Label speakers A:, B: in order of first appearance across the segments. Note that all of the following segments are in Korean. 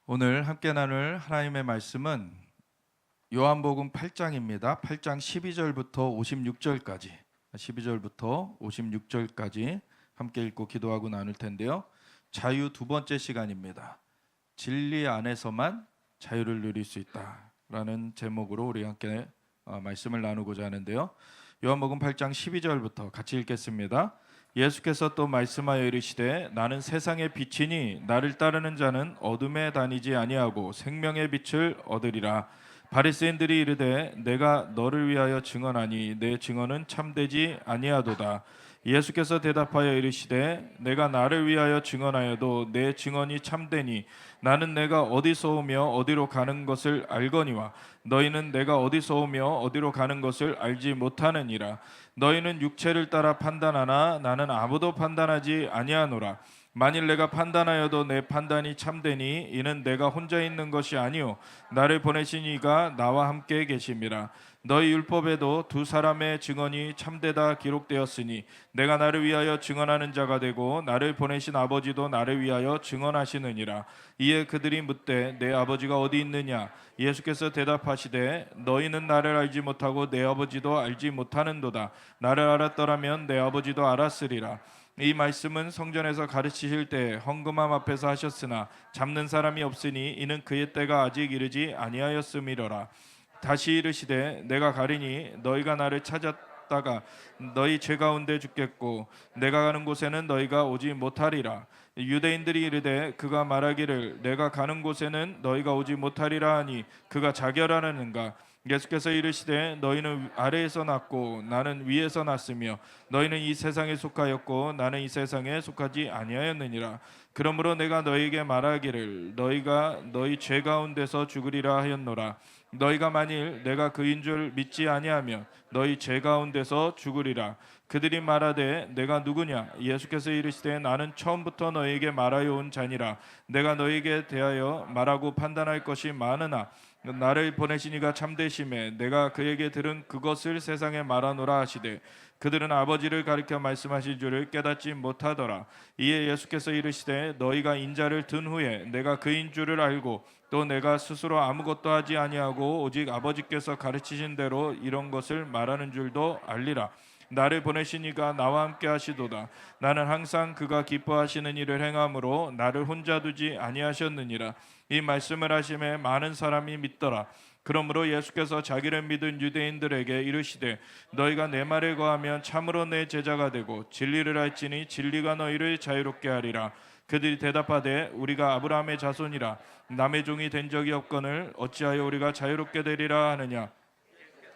A: 오늘 함께 나눌 하나님의 말씀은 요한복음 8장입니다. 8장 12절부터 56절까지 12절부터 56절까지 함께 읽고 기도하고 나눌 텐데요. 자유 두 번째 시간입니다. 진리 안에서만 자유를 누릴 수 있다라는 제목으로 우리 함께 말씀을 나누고자 하는데요. 요한복음 8장 12절부터 같이 읽겠습니다. 예수께서 또 말씀하여 이르시되 나는 세상의 빛이니 나를 따르는 자는 어둠에 다니지 아니하고 생명의 빛을 얻으리라. 바리새인들이 이르되 내가 너를 위하여 증언하니 내 증언은 참되지 아니하도다. 예수께서 대답하여 이르시되 내가 나를 위하여 증언하여도 내 증언이 참되니 나는 내가 어디서 오며 어디로 가는 것을 알거니와 너희는 내가 어디서 오며 어디로 가는 것을 알지 못하느니라. 너희는 육체를 따라 판단하나 나는 아무도 판단하지 아니하노라. 만일 내가 판단하여도 내 판단이 참되니 이는 내가 혼자 있는 것이 아니요 나를 보내신 이가 나와 함께 계심이라. 너희 율법에도 두 사람의 증언이 참되다 기록되었으니 내가 나를 위하여 증언하는 자가 되고 나를 보내신 아버지도 나를 위하여 증언하시느니라. 이에 그들이 묻되 내 아버지가 어디 있느냐? 예수께서 대답하시되 너희는 나를 알지 못하고 내 아버지도 알지 못하는도다. 나를 알았더라면 내 아버지도 알았으리라. 이 말씀은 성전에서 가르치실 때 헌금함 앞에서 하셨으나 잡는 사람이 없으니 이는 그의 때가 아직 이르지 아니하였음이로라. 다시 이르시되 내가 가리니 너희가 나를 찾았다가 너희 죄 가운데 죽겠고 내가 가는 곳에는 너희가 오지 못하리라. 유대인들이 이르되 그가 말하기를 내가 가는 곳에는 너희가 오지 못하리라 하니 그가 자결하려는가. 예수께서 이르시되 너희는 아래에서 났고 나는 위에서 났으며 너희는 이 세상에 속하였고 나는 이 세상에 속하지 아니하였느니라. 그러므로 내가 너희에게 말하기를 너희가 너희 죄 가운데서 죽으리라 하였노라. 너희가 만일 내가 그인 줄 믿지 아니하면 너희 죄 가운데서 죽으리라. 그들이 말하되 내가 누구냐? 예수께서 이르시되 나는 처음부터 너희에게 말하여 온 자니라. 내가 너희에게 대하여 말하고 판단할 것이 많으나 나를 보내신 이가 참되심에 내가 그에게 들은 그것을 세상에 말하노라 하시되 그들은 아버지를 가리켜 말씀하신 줄을 깨닫지 못하더라. 이에 예수께서 이르시되 너희가 인자를 든 후에 내가 그인 줄을 알고 또 내가 스스로 아무것도 하지 아니하고 오직 아버지께서 가르치신 대로 이런 것을 말하는 줄도 알리라. 나를 보내신 이가 나와 함께 하시도다. 나는 항상 그가 기뻐하시는 일을 행함으로 나를 혼자 두지 아니하셨느니라. 이 말씀을 하심에 많은 사람이 믿더라. 그러므로 예수께서 자기를 믿은 유대인들에게 이르시되 너희가 내 말에 거하면 참으로 내 제자가 되고 진리를 알지니 진리가 너희를 자유롭게 하리라. 그들이 대답하되 우리가 아브라함의 자손이라 남의 종이 된 적이 없거늘 어찌하여 우리가 자유롭게 되리라 하느냐.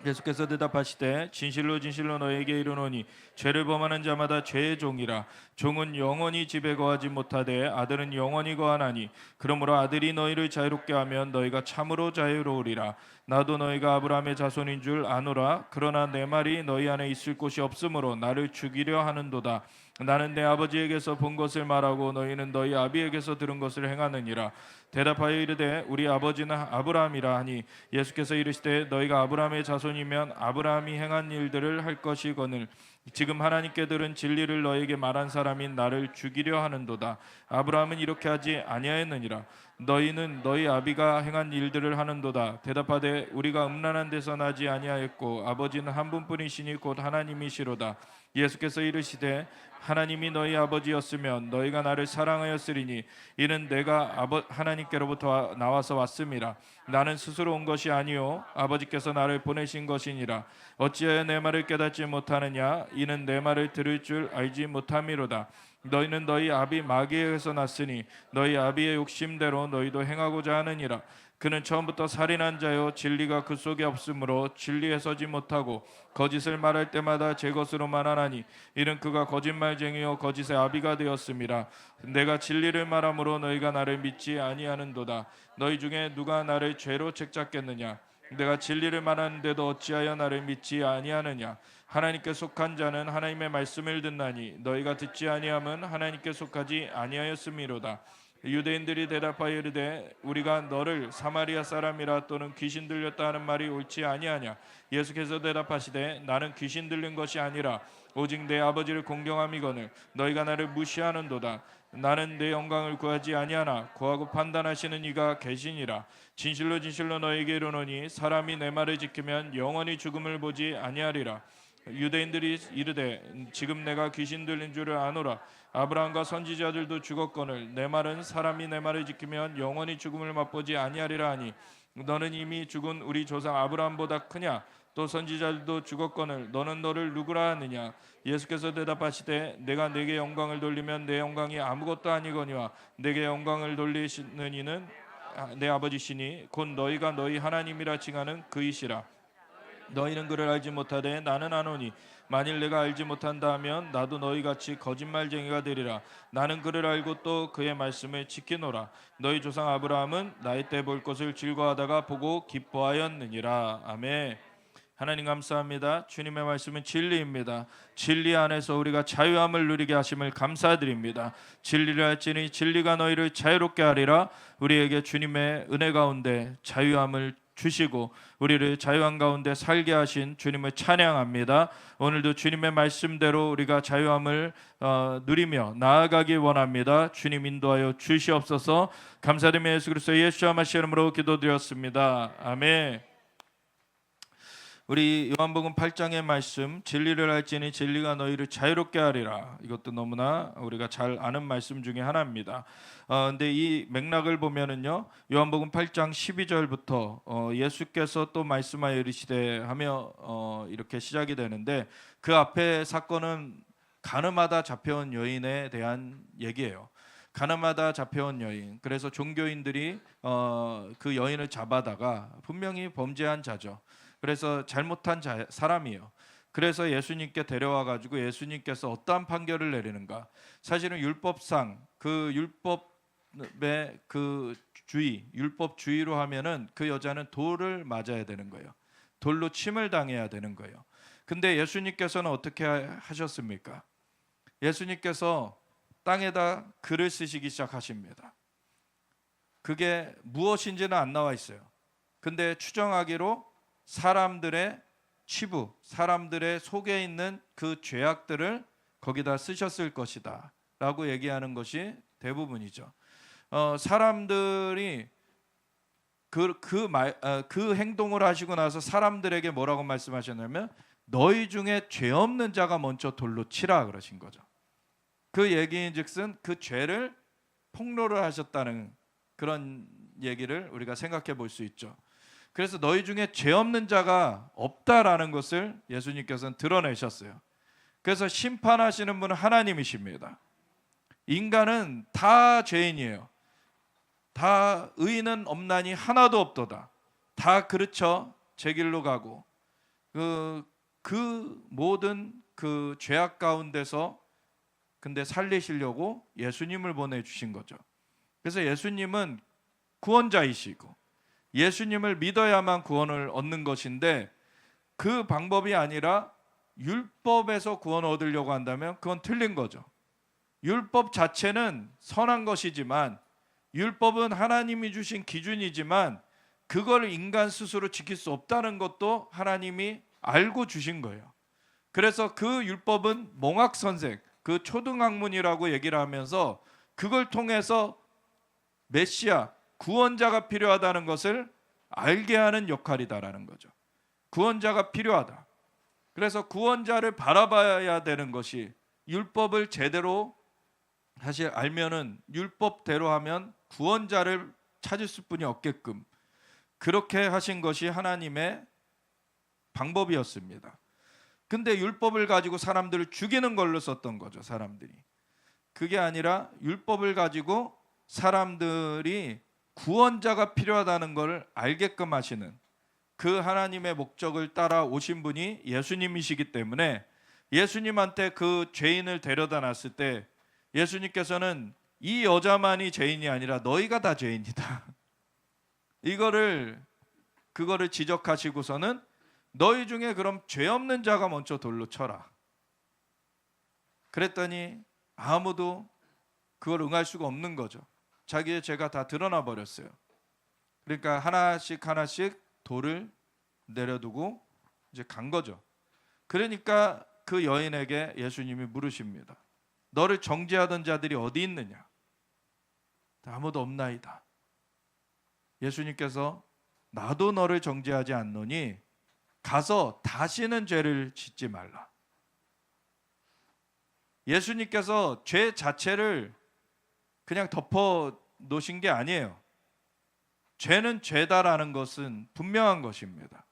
A: 예수께서 대답하시되 진실로 진실로 너희에게 이르노니 죄를 범하는 자마다 죄의 종이라. 종은 영원히 집에 거하지 못하되 아들은 영원히 거하나니 그러므로 아들이 너희를 자유롭게 하면 너희가 참으로 자유로우리라. 나도 너희가 아브라함의 자손인 줄 아노라. 그러나 내 말이 너희 안에 있을 곳이 없으므로 나를 죽이려 하는도다. 나는 내 아버지에게서 본 것을 말하고 너희는 너희 아비에게서 들은 것을 행하느니라. 대답하여 이르되 우리 아버지는 아브라함이라 하니 예수께서 이르시되 너희가 아브라함의 자손이면 아브라함이 행한 일들을 할 것이거늘 지금 하나님께 들은 진리를 너희에게 말한 사람인 나를 죽이려 하는도다. 아브라함은 이렇게 하지 아니하였느니라. 너희는 너희 아비가 행한 일들을 하는도다. 대답하되 우리가 음란한 데서 나지 아니하였고 아버지는 한 분뿐이시니 곧 하나님이시로다. 예수께서 이르시되 하나님이 너희 아버지였으면 너희가 나를 사랑하였으리니 이는 내가 하나님께로부터 나와서 왔음이라. 나는 스스로 온 것이 아니요 아버지께서 나를 보내신 것이니라. 어찌하여 내 말을 깨닫지 못하느냐? 이는 내 말을 들을 줄 알지 못함이로다. 너희는 너희 아비 마귀에게서 났으니 너희 아비의 욕심대로 너희도 행하고자 하느니라. 그는 처음부터 살인한 자요 진리가 그 속에 없으므로 진리에 서지 못하고 거짓을 말할 때마다 제 것으로만 하나니 이는 그가 거짓말쟁이요 거짓의 아비가 되었음이라. 내가 진리를 말함으로 너희가 나를 믿지 아니하는도다. 너희 중에 누가 나를 죄로 책잡겠느냐? 내가 진리를 말하는데도 어찌하여 나를 믿지 아니하느냐? 하나님께 속한 자는 하나님의 말씀을 듣나니 너희가 듣지 아니함은 하나님께 속하지 아니하였음이로다. 유대인들이 대답하여 이르되 우리가 너를 사마리아 사람이라 또는 귀신 들렸다 하는 말이 옳지 아니하냐. 예수께서 대답하시되 나는 귀신 들린 것이 아니라 오직 내 아버지를 공경함이거늘 너희가 나를 무시하는도다.
B: 나는 내 영광을 구하지 아니하나 구하고 판단하시는 이가 계시니라. 진실로 진실로 너에게 이르노니 사람이 내 말을 지키면 영원히 죽음을 보지 아니하리라. 유대인들이 이르되 지금 내가 귀신 들린 줄을 아노라. 아브라함과 선지자들도 죽었거늘 내 말은 사람이 내 말을 지키면 영원히 죽음을 맛보지 아니하리라 하니 너는 이미 죽은 우리 조상 아브라함보다 크냐? 또 선지자들도 죽었거늘 너는 너를 누구라 하느냐? 예수께서 대답하시되 내가 내게 영광을 돌리면 내 영광이 아무것도 아니거니와 내게 영광을 돌리시는 이는 내 아버지시니 곧 너희가 너희 하나님이라 칭하는 그이시라. 너희는 그를 알지 못하되 나는 아노니 만일 내가 알지 못한다 하면 나도 너희같이 거짓말쟁이가 되리라. 나는 그를 알고 또 그의 말씀을 지키노라. 너희 조상 아브라함은 나이 때 볼 것을 즐거워하다가 보고 기뻐하였느니라. 아멘. 하나님 감사합니다. 주님의 말씀은 진리입니다. 진리 안에서 우리가 자유함을 누리게 하심을 감사드립니다. 진리를 할지니 진리가 너희를 자유롭게 하리라. 우리에게 주님의 은혜 가운데 자유함을 주시고 우리를 자유한 가운데 살게 하신 주님을 찬양합니다. 오늘도 주님의 말씀대로 우리가 자유함을 누리며 나아가기 원합니다. 주님 인도하여 주시옵소서. 감사드리며 예수 그리스도의 예수와 마시 이름으로 기도드렸습니다. 아멘. 우리 요한복음 8장의 말씀 진리를 알지니 진리가 너희를 자유롭게 하리라. 이것도 너무나 우리가 잘 아는 말씀 중에 하나입니다. 근데 이 맥락을 보면은요. 요한복음 8장 12절부터 예수께서 또 말씀하여 이르시되 하며 이렇게 시작이 되는데 그 앞에 사건은 가늠하다 잡혀온 여인에 대한 얘기예요. 가늠하다 잡혀온 여인. 그래서 종교인들이 그 여인을 잡아다가 분명히 범죄한 자죠. 그래서 잘못한 사람이에요. 그래서 예수님께 데려와 가지고 예수님께서 어떠한 판결을 내리는가? 사실은 율법상 그 율법의 그 율법주의로 하면은 그 여자는 돌을 맞아야 되는 거예요. 돌로 침을 당해야 되는 거예요. 근데 예수님께서는 어떻게 하셨습니까? 예수님께서 땅에다 글을 쓰시기 시작하십니다. 그게 무엇인지는 안 나와 있어요. 근데 추정하기로 사람들의 치부, 사람들의 속에 있는 그 죄악들을 거기다 쓰셨을 것이다 라고 얘기하는 것이 대부분이죠. 사람들이 그 행동을 하시고 나서 사람들에게 뭐라고 말씀하셨냐면 너희 중에 죄 없는 자가 먼저 돌로 치라 그러신 거죠. 그 얘기인즉슨 그 죄를 폭로를 하셨다는 그런 얘기를 우리가 생각해 볼 수 있죠. 그래서 너희 중에 죄 없는 자가 없다라는 것을 예수님께서는 드러내셨어요. 그래서 심판하시는 분은 하나님이십니다. 인간은 다 죄인이에요. 다 의인은 없나니 하나도 없도다. 다 그렇죠. 제 길로 가고 그 모든 그 죄악 가운데서 근데 살리시려고 예수님을 보내주신 거죠. 그래서 예수님은 구원자이시고 예수님을 믿어야만 구원을 얻는 것인데 그 방법이 아니라 율법에서 구원을 얻으려고 한다면 그건 틀린 거죠. 율법 자체는 선한 것이지만 율법은 하나님이 주신 기준이지만 그걸 인간 스스로 지킬 수 없다는 것도 하나님이 알고 주신 거예요. 그래서 그 율법은 몽학선생, 그 초등학문이라고 얘기를 하면서 그걸 통해서 메시아, 구원자가 필요하다는 것을 알게 하는 역할이다라는 거죠. 구원자가 필요하다. 그래서 구원자를 바라봐야 되는 것이 율법을 제대로 사실 알면은 율법대로 하면 구원자를 찾을 수뿐이 없게끔 그렇게 하신 것이 하나님의 방법이었습니다. 근데 율법을 가지고 사람들을 죽이는 걸로 썼던 거죠. 사람들이. 그게 아니라 율법을 가지고 사람들이 구원자가 필요하다는 걸 알게끔 하시는 그 하나님의 목적을 따라 오신 분이 예수님이시기 때문에 예수님한테 그 죄인을 데려다 놨을 때 예수님께서는 이 여자만이 죄인이 아니라 너희가 다 죄인이다. 그거를 지적하시고서는 너희 중에 그럼 죄 없는 자가 먼저 돌로 쳐라. 그랬더니 아무도 그걸 응할 수가 없는 거죠. 자기의 죄가 다 드러나 버렸어요. 그러니까 하나씩 돌을 내려두고 이제 간 거죠. 그러니까 그 여인에게 예수님이 물으십니다. 너를 정죄하던 자들이 어디 있느냐?
A: 아무도 없나이다. 예수님께서 나도 너를 정죄하지 않노니 가서 다시는 죄를 짓지 말라. 예수님께서 죄 자체를 그냥 덮어 놓으신 게 아니에요. 죄는 죄다라는 것은 분명한 것입니다.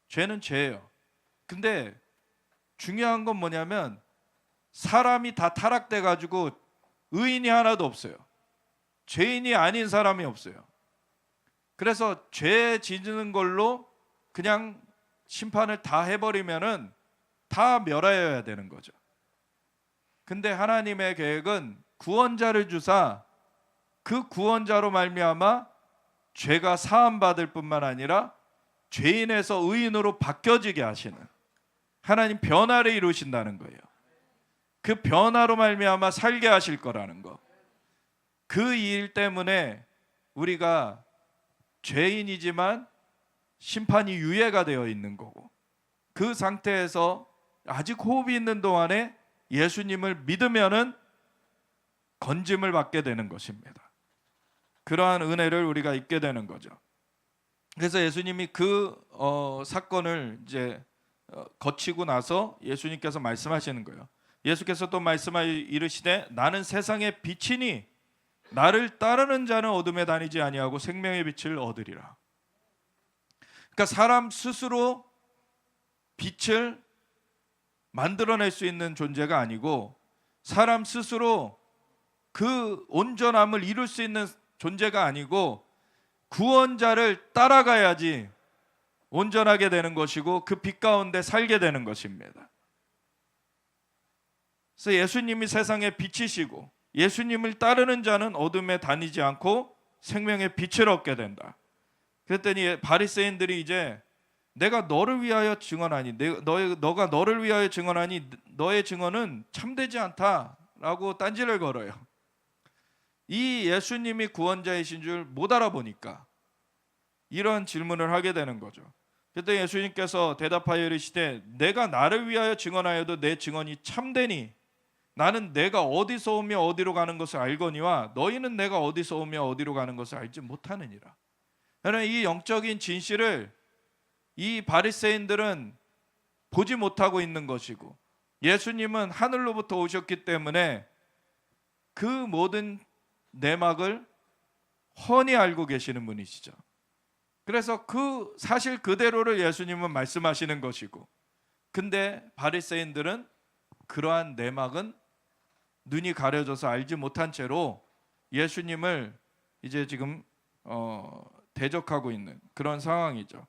A: 죄는 죄예요. 근데 중요한 건 뭐냐면 사람이 다 타락돼 가지고 의인이 하나도 없어요. 죄인이 아닌 사람이 없어요. 그래서 죄 짓는 걸로 그냥 심판을 다 해버리면은 다 멸하여야 되는 거죠. 근데 하나님의 계획은 구원자를 주사 그 구원자로 말미암아 죄가 사함 받을 뿐만 아니라 죄인에서 의인으로 바뀌어지게 하시는 하나님 변화를 이루신다는 거예요. 그 변화로 말미암아 살게 하실 거라는 거. 그 일 때문에 우리가 죄인이지만 심판이 유예가 되어 있는 거고, 그 상태에서 아직 호흡이 있는 동안에 예수님을 믿으면은 건짐을 받게 되는 것입니다. 그러한 은혜를 우리가 잊게 되는 거죠. 그래서 예수님이 그 사건을 이제 거치고 나서 예수님께서 말씀하시는 거예요. 예수께서 또 말씀하여 이르시되 나는 세상의 빛이니 나를 따르는 자는 어둠에 다니지 아니하고 생명의 빛을 얻으리라. 그러니까 사람 스스로 빛을 만들어낼 수 있는 존재가 아니고 사람 스스로 그 온전함을 이룰 수 있는 존재가 아니고 구원자를 따라가야지 온전하게 되는 것이고 그 빛 가운데 살게 되는 것입니다. 그래서 예수님이 세상의 빛이시고 예수님을 따르는 자는 어둠에 다니지 않고 생명의 빛을 얻게 된다. 그랬더니 바리새인들이 이제 내가 너를 위하여 증언하니 너가 너를 위하여 증언하니 너의 증언은 참되지 않다라고 딴지를 걸어요. 이 예수님이 구원자이신 줄 못 알아보니까 이런 질문을 하게 되는 거죠. 그때 예수님께서 대답하여 이르시되 내가 나를 위하여 증언하여도 내 증언이 참되니 나는 내가 어디서 오며 어디로 가는 것을 알거니와 너희는 내가 어디서 오며 어디로 가는 것을 알지 못하느니라. 그러나 이 영적인 진실을 이 바리새인들은 보지 못하고 있는 것이고 예수님은 하늘로부터 오셨기 때문에 그 모든 내막을 훤히 알고 계시는 분이시죠. 그래서 그 사실 그대로를 예수님은 말씀하시는 것이고, 근데 바리새인들은 그러한 내막은 눈이 가려져서 알지 못한 채로 예수님을 이제 지금 대적하고 있는 그런 상황이죠.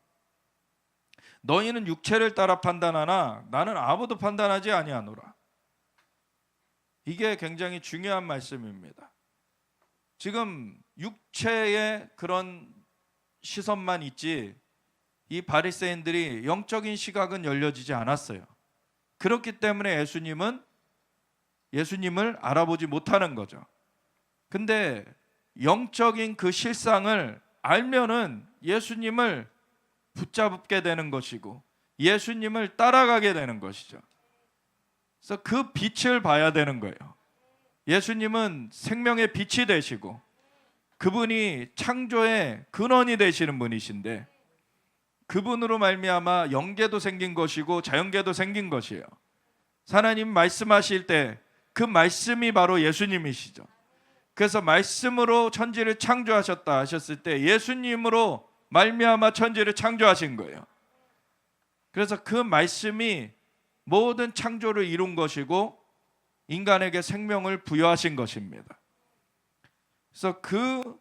A: 너희는 육체를 따라 판단하나 나는 아무도 판단하지 아니하노라. 이게 굉장히 중요한 말씀입니다. 지금 육체의 그런 시선만 있지 이 바리새인들이 영적인 시각은 열려지지 않았어요. 그렇기 때문에 예수님을 알아보지 못하는 거죠. 근데 영적인 그 실상을 알면은 예수님을 붙잡게 되는 것이고 예수님을 따라가게 되는 것이죠. 그래서 그 빛을 봐야 되는 거예요. 예수님은 생명의 빛이 되시고 그분이 창조의 근원이 되시는 분이신데 그분으로 말미암아 영계도 생긴 것이고 자연계도 생긴 것이에요. 하나님 말씀하실 때 그 말씀이 바로 예수님이시죠. 그래서 말씀으로 천지를 창조하셨다 하셨을 때 예수님으로 말미암아 천지를 창조하신 거예요. 그래서 그 말씀이 모든 창조를 이룬 것이고 인간에게 생명을 부여하신 것입니다. 그래서 그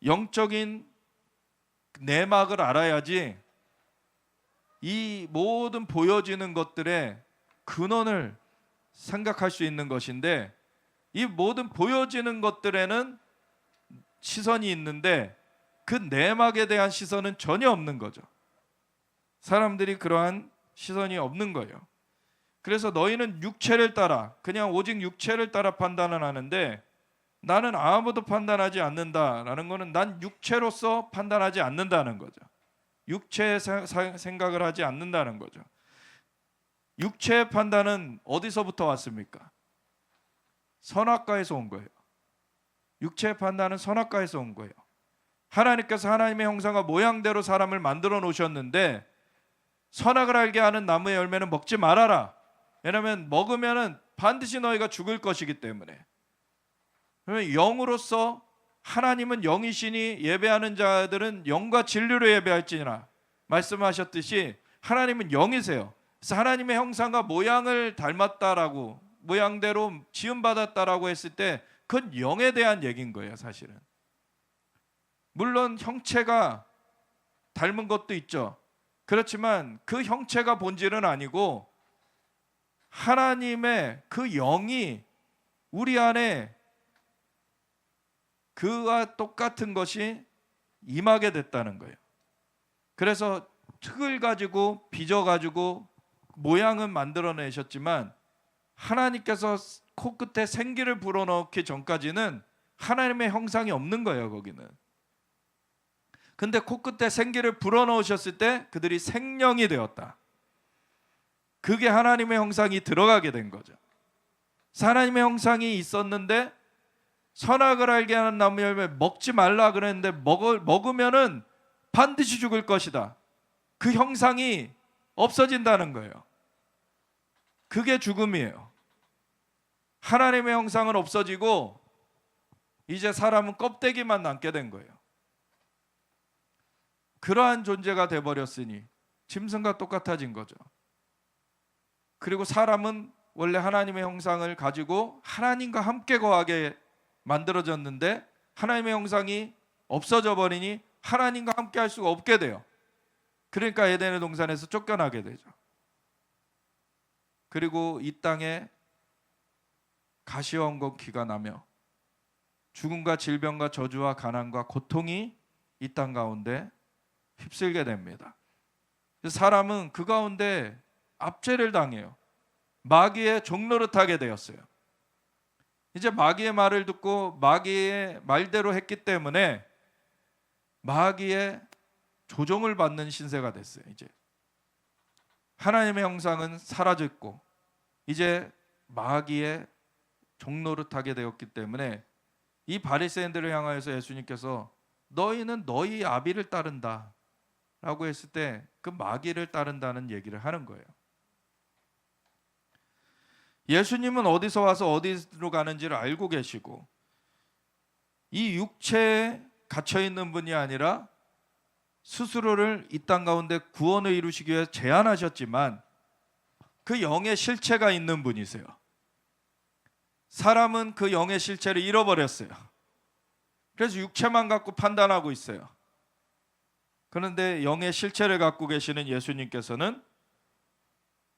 A: 영적인 내막을 알아야지 이 모든 보여지는 것들의 근원을 생각할 수 있는 것인데 이 모든 보여지는 것들에는 시선이 있는데 그 내막에 대한 시선은 전혀 없는 거죠. 사람들이 그러한 시선이 없는 거예요. 그래서 너희는 육체를 따라 그냥 오직 육체를 따라 판단을 하는데 나는 아무도 판단하지 않는다라는 것은 난 육체로서 판단하지 않는다는 거죠. 육체의 생각을 하지 않는다는 거죠. 육체의 판단은 어디서부터 왔습니까? 선악과에서 온 거예요. 육체의 판단은 선악과에서 온 거예요. 하나님께서 하나님의 형상과 모양대로 사람을 만들어 놓으셨는데 선악을 알게 하는 나무의 열매는 먹지 말아라. 왜냐하면 먹으면은 반드시 너희가 죽을 것이기 때문에. 그러면 영으로서 하나님은 영이시니 예배하는 자들은 영과 진리로 예배할지니라 말씀하셨듯이 하나님은 영이세요. 그래서 하나님의 형상과 모양을 닮았다라고, 모양대로 지음받았다라고 했을 때 그건 영에 대한 얘기인 거예요, 사실은. 물론 형체가 닮은 것도 있죠. 그렇지만 그 형체가 본질은 아니고 하나님의 그 영이 우리 안에 그와 똑같은 것이 임하게 됐다는 거예요. 그래서 흙을 가지고 빚어가지고 모양은 만들어내셨지만 하나님께서 코끝에 생기를 불어넣기 전까지는 하나님의 형상이 없는 거예요, 거기는. 근데 코끝에 생기를 불어넣으셨을 때 그들이 생명이 되었다. 그게 하나님의 형상이 들어가게 된 거죠. 하나님의 형상이 있었는데 선악을 알게 하는 나무 열매 먹지 말라 그랬는데 먹으면은 반드시 죽을 것이다. 그 형상이 없어진다는 거예요. 그게 죽음이에요. 하나님의 형상은 없어지고 이제 사람은 껍데기만 남게 된 거예요. 그러한 존재가 돼버렸으니 짐승과 똑같아진 거죠. 그리고 사람은 원래 하나님의 형상을 가지고 하나님과 함께 거하게 만들어졌는데 하나님의 형상이 없어져 버리니 하나님과 함께 할 수가 없게 돼요. 그러니까 에덴의 동산에서 쫓겨나게 되죠. 그리고 이 땅에 가시원곡기가 나며 죽음과 질병과 저주와 가난과 고통이 이 땅 가운데 휩쓸게 됩니다. 사람은 그 가운데 압제를 당해요. 마귀의 종노릇하게 되었어요. 이제 마귀의 말을 듣고 마귀의 말대로 했기 때문에 마귀의 조종을 받는 신세가 됐어요. 이제 하나님의 형상은 사라졌고 이제 마귀의 종노릇하게 되었기 때문에 이 바리새인들을 향하여서 예수님께서 너희는 너희 아비를 따른다 라고 했을 때 그 마귀를 따른다는 얘기를 하는 거예요. 예수님은 어디서 와서 어디로 가는지를 알고 계시고 이 육체에 갇혀 있는 분이 아니라 스스로를 이 땅 가운데 구원을 이루시기 위해 제안하셨지만 그 영의 실체가 있는 분이세요. 사람은 그 영의 실체를 잃어버렸어요. 그래서 육체만 갖고 판단하고 있어요. 그런데 영의 실체를 갖고 계시는 예수님께서는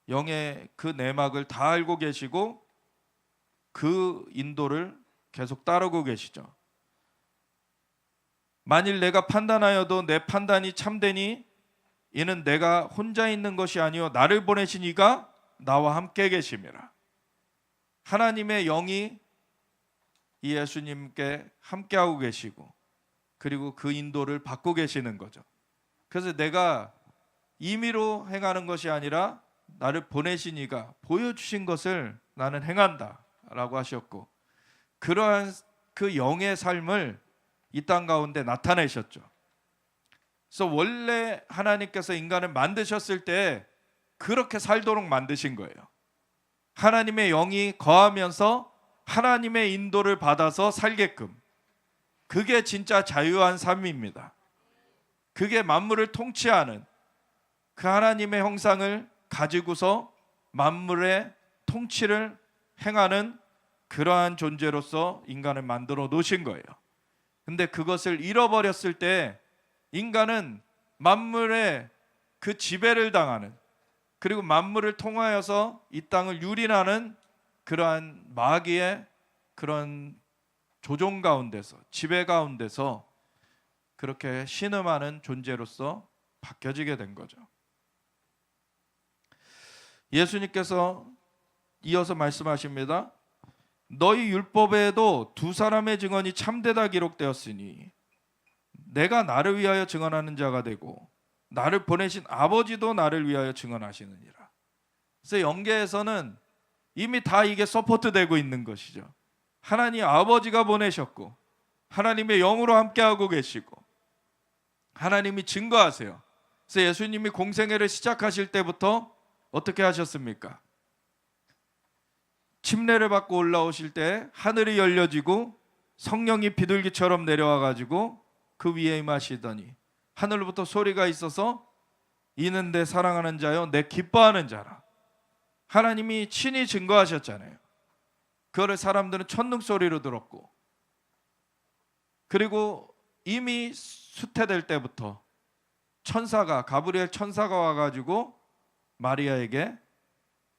A: 영의 그 내막을 다 알고 계시고 그 인도를 계속 따르고 계시죠. 만일 내가 판단하여도 내 판단이 참되니 이는 내가 혼자 있는 것이 아니요 나를 보내신 이가 나와 함께 계심이라. 하나님의 영이 이 예수님께 함께하고 계시고 그리고 그 인도를 받고 계시는 거죠. 그래서 내가 임의로 행하는 것이 아니라 나를 보내신 이가 보여주신 것을 나는 행한다 라고 하셨고 그러한 그 영의 삶을 이 땅 가운데 나타내셨죠. 그래서 원래 하나님께서 인간을 만드셨을 때 그렇게 살도록 만드신 거예요. 하나님의 영이 거하면서 하나님의 인도를 받아서 살게끔. 그게 진짜 자유한 삶입니다. 그게 만물을 통치하는 그 하나님의 형상을 가지고서 만물의 통치를 행하는 그러한 존재로서 인간을 만들어 놓으신 거예요. 근데 그것을 잃어버렸을 때 인간은 만물의 그 지배를 당하는 그리고 만물을 통하여서 이 땅을 유린하는 그러한 마귀의 그런 조종 가운데서 지배 가운데서 그렇게 신음하는 존재로서 바뀌어지게 된 거죠. 예수님께서 이어서 말씀하십니다. 너희 율법에도 두 사람의 증언이 참되다 기록되었으니 내가 나를 위하여 증언하는 자가 되고 나를 보내신 아버지도 나를 위하여 증언하시느니라. 그래서 영계에서는 이미 다 이게 서포트되고 있는 것이죠. 하나님 아버지가 보내셨고 하나님의 영으로 함께하고 계시고 하나님이 증거하세요. 그래서 예수님이 공생애를 시작하실 때부터 어떻게 하셨습니까? 침례를 받고 올라오실 때 하늘이 열려지고 성령이 비둘기처럼 내려와 가지고 그 위에 임하시더니 하늘로부터 소리가 있어서 이는 내 사랑하는 자요 내 기뻐하는 자라. 하나님이 친히 증거하셨잖아요. 그거를 사람들은 천둥소리로 들었고, 그리고 이미 수태될 때부터 천사가, 가브리엘 천사가 와가지고 마리아에게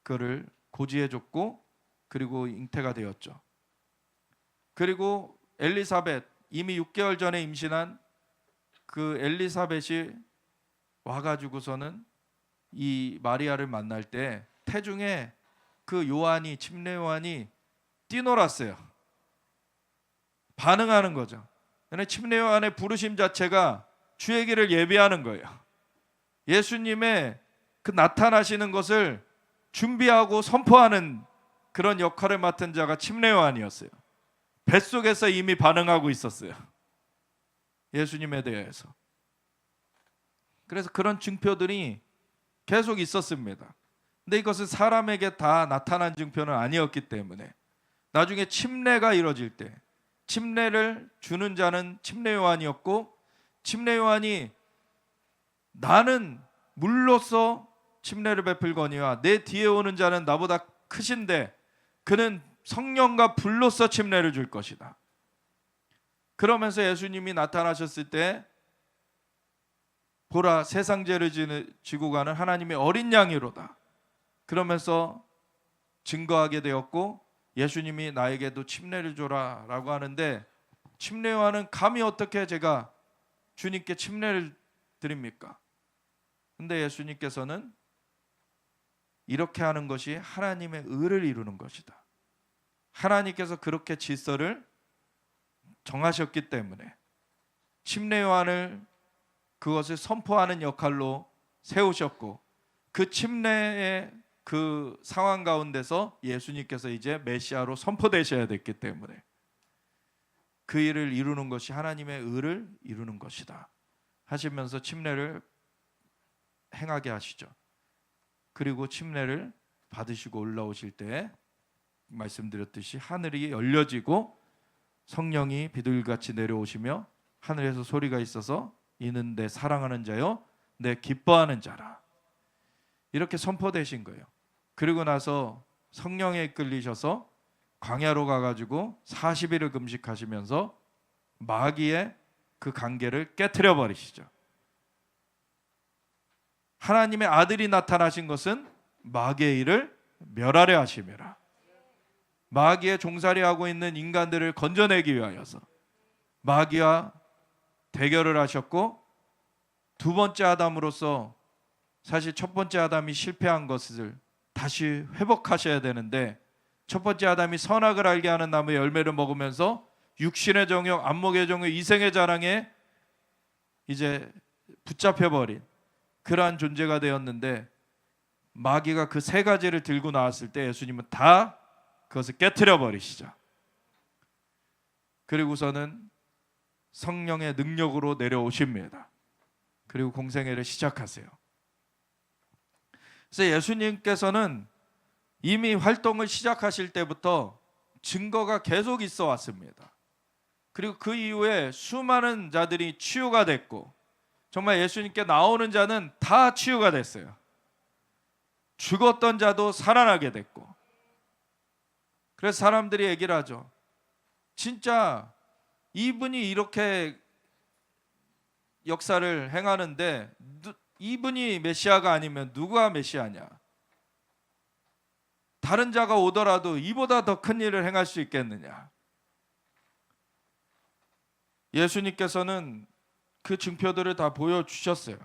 A: 그를 고지해 줬고, 그리고 잉태가 되었죠. 그리고 엘리사벳, 이미 6개월 전에 임신한 그 엘리사벳이 와가지고서는 이 마리아를 만날 때 태중에 그 요한이, 침례 요한이 뛰놀았어요. 반응하는 거죠. 침례 요한의 부르심 자체가 주의 길을 예비하는 거예요. 예수님의 그 나타나시는 것을 준비하고 선포하는 그런 역할을 맡은 자가 침례 요한이었어요. 뱃속에서 이미 반응하고 있었어요. 예수님에 대해서. 그래서 그런 증표들이 계속 있었습니다. 근데 이것은 사람에게 다 나타난 증표는 아니었기 때문에 나중에 침례가 이루어질 때 침례를 주는 자는 침례 요한이었고, 침례 요한이 나는 물로서 침례를 베풀거니와 내 뒤에 오는 자는 나보다 크신데 그는 성령과 불로서 침례를 줄 것이다. 그러면서 예수님이 나타나셨을 때 보라 세상 죄를 지고 가는 하나님의 어린 양이로다. 그러면서 증거하게 되었고, 예수님이 나에게도 침례를 줘라 라고 하는데, 침례 요한은 감히 어떻게 제가 주님께 침례를 드립니까? 근데 예수님께서는 이렇게 하는 것이 하나님의 의를 이루는 것이다. 하나님께서 그렇게 질서를 정하셨기 때문에 침례 요한을 그것을 선포하는 역할로 세우셨고, 그 침례의 그 상황 가운데서 예수님께서 이제 메시아로 선포되셔야 됐기 때문에 그 일을 이루는 것이 하나님의 의를 이루는 것이다 하시면서 침례를 행하게 하시죠. 그리고 침례를 받으시고 올라오실 때 말씀드렸듯이 하늘이 열려지고 성령이 비둘기같이 내려오시며 하늘에서 소리가 있어서 이는 내 사랑하는 자요 내 기뻐하는 자라, 이렇게 선포되신 거예요. 그리고 나서 성령에 이끌리셔서 광야로 가가지고 40일을 금식하시면서 마귀의 그 관계를 깨트려 버리시죠. 하나님의 아들이 나타나신 것은 마귀의 일을 멸하려 하심이라. 마귀의 종살이하고 있는 인간들을 건져내기 위하여서 마귀와 대결을 하셨고, 두 번째 아담으로서 사실 첫 번째 아담이 실패한 것을 다시 회복하셔야 되는데, 첫 번째 아담이 선악을 알게 하는 나무의 열매를 먹으면서 육신의 정욕, 안목의 정욕, 이생의 자랑에 이제 붙잡혀버린 그러한 존재가 되었는데, 마귀가 그 세 가지를 들고 나왔을 때 예수님은 다 그것을 깨트려 버리시죠. 그리고서는 성령의 능력으로 내려오십니다. 그리고 공생애를 시작하세요. 그래서 예수님께서는 이미 활동을 시작하실 때부터 증거가 계속 있어 왔습니다. 그리고 그 이후에 수많은 자들이 치유가 됐고, 정말 예수님께 나오는 자는 다 치유가 됐어요. 죽었던 자도 살아나게 됐고, 그래서 사람들이 얘기를 하죠. 진짜 이분이 이렇게 역사를 행하는데 이분이 메시아가 아니면 누가 메시아냐? 다른 자가 오더라도 이보다 더 큰 일을 행할 수 있겠느냐? 예수님께서는 그 증표들을 다 보여주셨어요.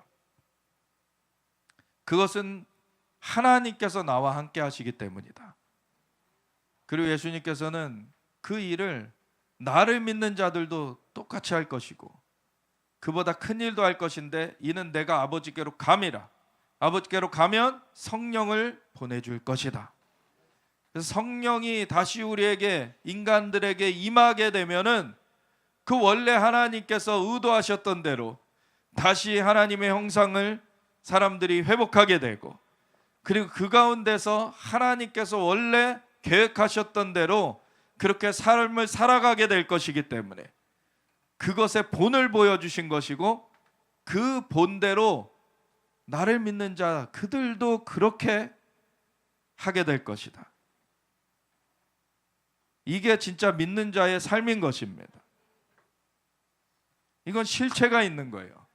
A: 그것은 하나님께서 나와 함께 하시기 때문이다. 그리고 예수님께서는 그 일을 나를 믿는 자들도 똑같이 할 것이고 그보다 큰 일도 할 것인데, 이는 내가 아버지께로 감이라. 아버지께로 가면 성령을 보내줄 것이다. 그래서 성령이 다시 우리에게, 인간들에게 임하게 되면은 그 원래 하나님께서 의도하셨던 대로 다시 하나님의 형상을 사람들이 회복하게 되고, 그리고 그 가운데서 하나님께서 원래 계획하셨던 대로 그렇게 삶을 살아가게 될 것이기 때문에 그것의 본을 보여주신 것이고, 그 본대로 나를 믿는 자 그들도 그렇게 하게 될 것이다. 이게 진짜 믿는 자의 삶인 것입니다. 이건 실체가 있는 거예요.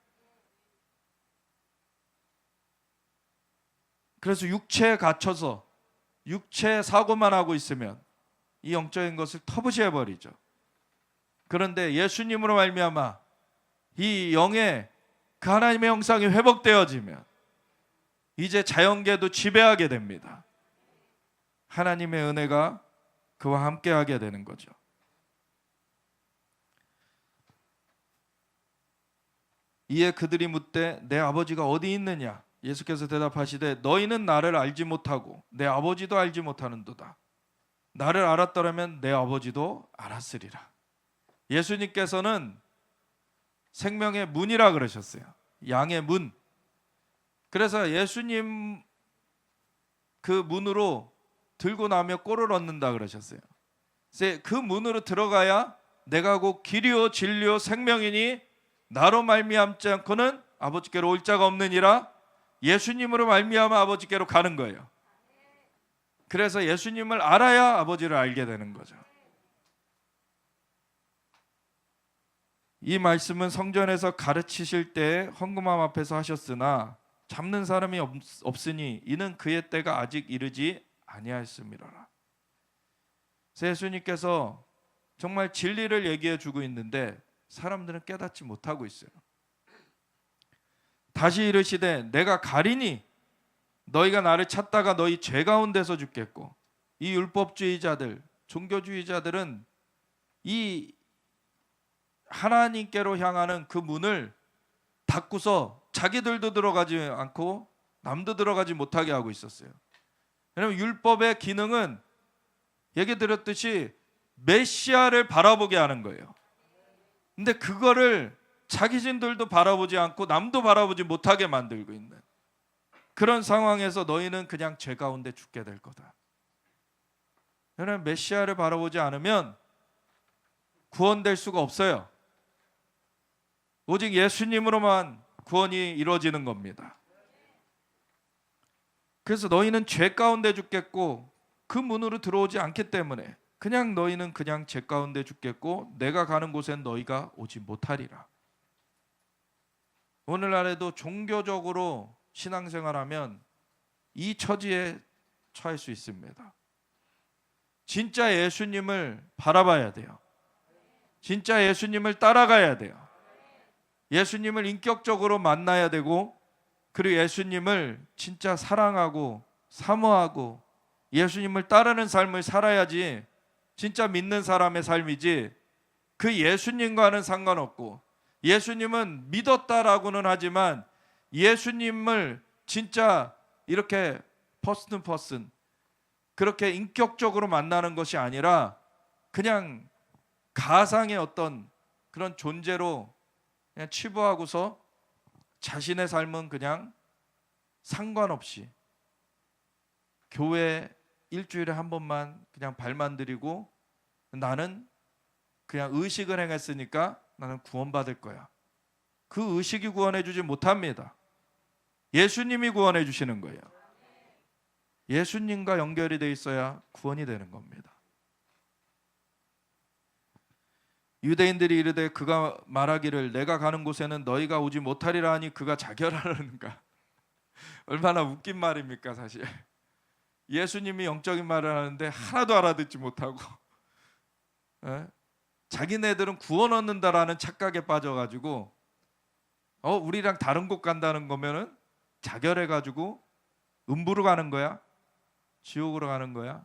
A: 그래서 육체에 갇혀서 육체 사고만 하고 있으면 이 영적인 것을 터부시해 버리죠. 그런데 예수님으로 말미암아 이 영의 그 하나님의 형상이 회복되어지면 이제 자연계도 지배하게 됩니다. 하나님의 은혜가 그와 함께하게 되는 거죠. 이에 그들이 묻되 내 아버지가 어디 있느냐? 예수께서 대답하시되 너희는 나를 알지 못하고 내 아버지도 알지 못하는도다. 나를 알았더라면 내 아버지도 알았으리라. 예수님께서는 생명의 문이라 그러셨어요. 양의 문. 그래서 예수님 그 문으로 들고 나며 꼴을 얻는다 그러셨어요. 그 문으로 들어가야 내가 곧 길이요 진리요 생명이니 나로 말미암지 않고는 아버지께로 올 자가 없느니라. 예수님으로 말미암아 아버지께로 가는 거예요. 그래서 예수님을 알아야 아버지를 알게 되는 거죠. 이 말씀은 성전에서 가르치실 때 헌금함 앞에서 하셨으나 잡는 사람이 없으니 이는 그의 때가 아직 이르지 아니하였음이로라. 예수님께서 정말 진리를 얘기해 주고 있는데 사람들은 깨닫지 못하고 있어요. 다시 이르시되 내가 가리니 너희가 나를 찾다가 너희 죄 가운데서 죽겠고, 이 율법주의자들, 종교주의자들은 이 하나님께로 향하는 그 문을 닫고서 자기들도 들어가지 않고 남도 들어가지 못하게 하고 있었어요. 왜냐하면 율법의 기능은 얘기 드렸듯이 메시아를 바라보게 하는 거예요. 근데 그거를 자기진들도 바라보지 않고 남도 바라보지 못하게 만들고 있는 그런 상황에서 너희는 그냥 죄 가운데 죽게 될 거다. 왜냐하면 메시아를 바라보지 않으면 구원될 수가 없어요. 오직 예수님으로만 구원이 이루어지는 겁니다. 그래서 너희는 죄 가운데 죽겠고 그 문으로 들어오지 않기 때문에 그냥 너희는 그냥 죄 가운데 죽겠고 내가 가는 곳엔 너희가 오지 못하리라. 오늘날에도 종교적으로 신앙생활하면 이 처지에 처할 수 있습니다. 진짜 예수님을 바라봐야 돼요. 진짜 예수님을 따라가야 돼요. 예수님을 인격적으로 만나야 되고, 그리고 예수님을 진짜 사랑하고 사모하고 예수님을 따르는 삶을 살아야지 진짜 믿는 사람의 삶이지, 그 예수님과는 상관없고, 예수님은 믿었다라고는 하지만 예수님을 진짜 이렇게 퍼스트 퍼슨 그렇게 인격적으로 만나는 것이 아니라 그냥 가상의 어떤 그런 존재로 그냥 치부하고서 자신의 삶은 그냥 상관없이 교회 일주일에 한 번만 그냥 발만 들이고 나는 그냥 의식을 행했으니까 나는 구원받을 거야. 그 의식이 구원해 주지 못합니다. 예수님이 구원해 주시는 거예요. 예수님과 연결이 돼 있어야 구원이 되는 겁니다. 유대인들이 이르되 그가 말하기를 내가 가는 곳에는 너희가 오지 못하리라 하니 그가 자결하려는가. 얼마나 웃긴 말입니까 사실. 예수님이 영적인 말을 하는데 하나도 알아듣지 못하고 자기네들은 구원 얻는다라는 착각에 빠져가지고 우리랑 다른 곳 간다는 거면은 자결해가지고 음부로 가는 거야? 지옥으로 가는 거야?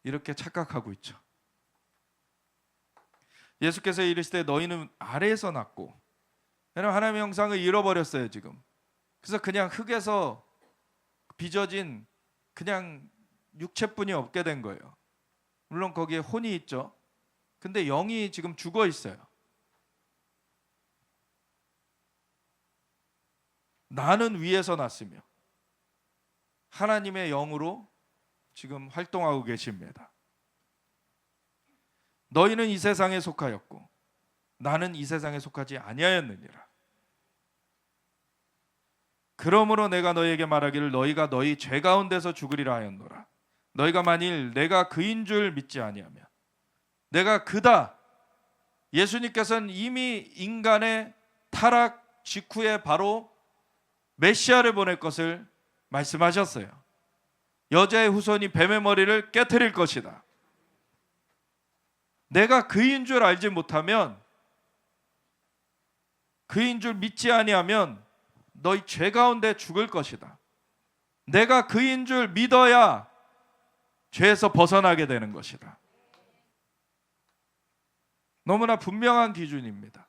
A: 이렇게 착각하고 있죠. 예수께서 이르시되 너희는 아래에서 났고, 왜냐하면 하나님의 형상을 잃어버렸어요 지금. 그래서 그냥 흙에서 빚어진 그냥 육체뿐이 없게 된 거예요. 물론 거기에 혼이 있죠. 근데 영이 지금 죽어 있어요. 나는 위에서 났으며 하나님의 영으로 지금 활동하고 계십니다. 너희는 이 세상에 속하였고 나는 이 세상에 속하지 아니하였느니라. 그러므로 내가 너희에게 말하기를 너희가 너희 죄 가운데서 죽으리라 하였노라. 너희가 만일 내가 그인 줄 믿지 아니하면 내가 그다. 예수님께서는 이미 인간의 타락 직후에 바로 메시아를 보낼 것을 말씀하셨어요. 여자의 후손이 뱀의 머리를 깨트릴 것이다. 내가 그인 줄 알지 못하면, 그인 줄 믿지 아니하면 너희 죄 가운데 죽을 것이다. 내가 그인 줄 믿어야 죄에서 벗어나게 되는 것이다. 너무나 분명한 기준입니다.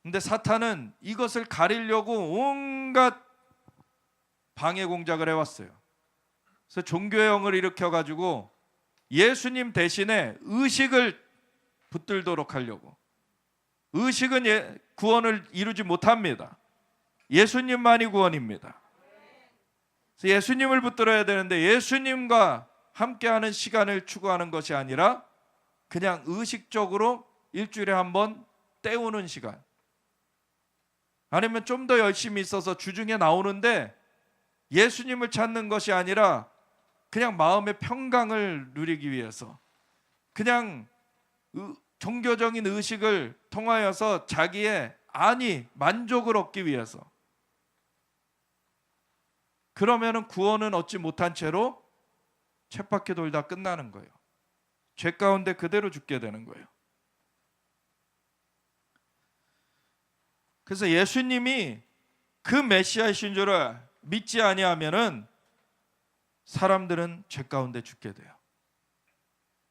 A: 근데 사탄은 이것을 가리려고 온갖 방해 공작을 해왔어요. 그래서 종교형을 일으켜가지고 예수님 대신에 의식을 붙들도록 하려고. 의식은 구원을 이루지 못합니다. 예수님만이 구원입니다. 그래서 예수님을 붙들어야 되는데 예수님과 함께하는 시간을 추구하는 것이 아니라 그냥 의식적으로 일주일에 한 번 때우는 시간, 아니면 좀 더 열심히 있어서 주중에 나오는데 예수님을 찾는 것이 아니라 그냥 마음의 평강을 누리기 위해서, 그냥 종교적인 의식을 통하여서 자기의 만족을 얻기 위해서, 그러면은 구원은 얻지 못한 채로 쳇바퀴 돌다 끝나는 거예요. 죄 가운데 그대로 죽게 되는 거예요. 그래서 예수님이 그 메시아이신 줄을 믿지 아니하면은 사람들은 죄 가운데 죽게 돼요.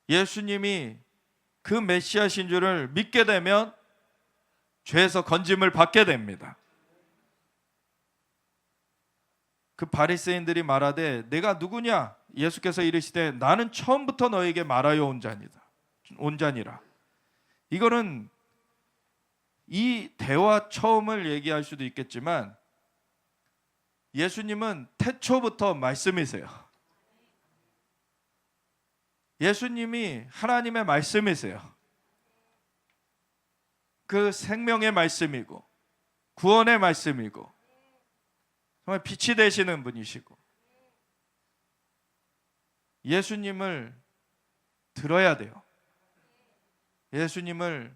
A: 예수님이 그 메시아신 줄을 믿게 되면 죄에서 건짐을 받게 됩니다. 그 바리새인들이 말하되 내가 누구냐? 예수께서 이르시되 나는 처음부터 너에게 말하여 온 자니라. 이거는 이 대화 처음을 얘기할 수도 있겠지만 예수님은 태초부터 말씀이세요. 예수님이 하나님의 말씀이세요. 그 생명의 말씀이고 구원의 말씀이고 정말 빛이 되시는 분이시고, 예수님을 들어야 돼요. 예수님을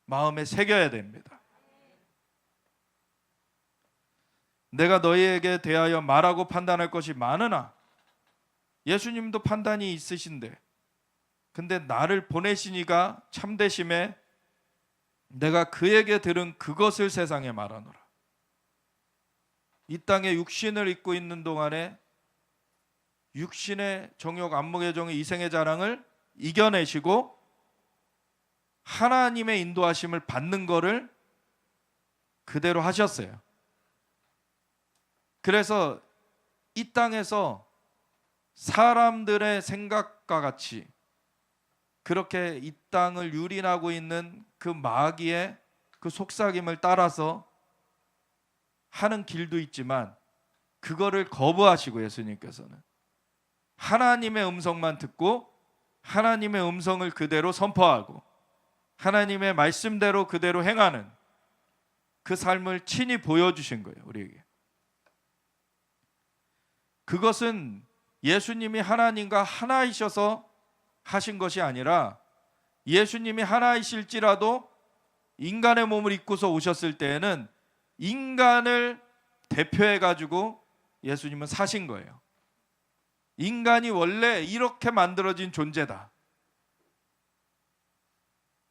A: 마음에 새겨야 됩니다. 내가 너희에게 대하여 말하고 판단할 것이 많으나, 예수님도 판단이 있으신데, 근데 나를 보내신 이가 참되심에 내가 그에게 들은 그것을 세상에 말하노라. 이 땅에 육신을 입고 있는 동안에 육신의 정욕, 안목의 정의, 이생의 자랑을 이겨내시고 하나님의 인도하심을 받는 거를 그대로 하셨어요. 그래서 이 땅에서 사람들의 생각과 같이 그렇게 이 땅을 유린하고 있는 그 마귀의 그 속삭임을 따라서 하는 길도 있지만, 그거를 거부하시고 예수님께서는 하나님의 음성만 듣고 하나님의 음성을 그대로 선포하고 하나님의 말씀대로 그대로 행하는 그 삶을 친히 보여주신 거예요, 우리에게. 그것은 예수님이 하나님과 하나이셔서 하신 것이 아니라, 예수님이 하나이실지라도 인간의 몸을 입고서 오셨을 때에는 인간을 대표해 가지고 예수님은 사신 거예요. 인간이 원래 이렇게 만들어진 존재다.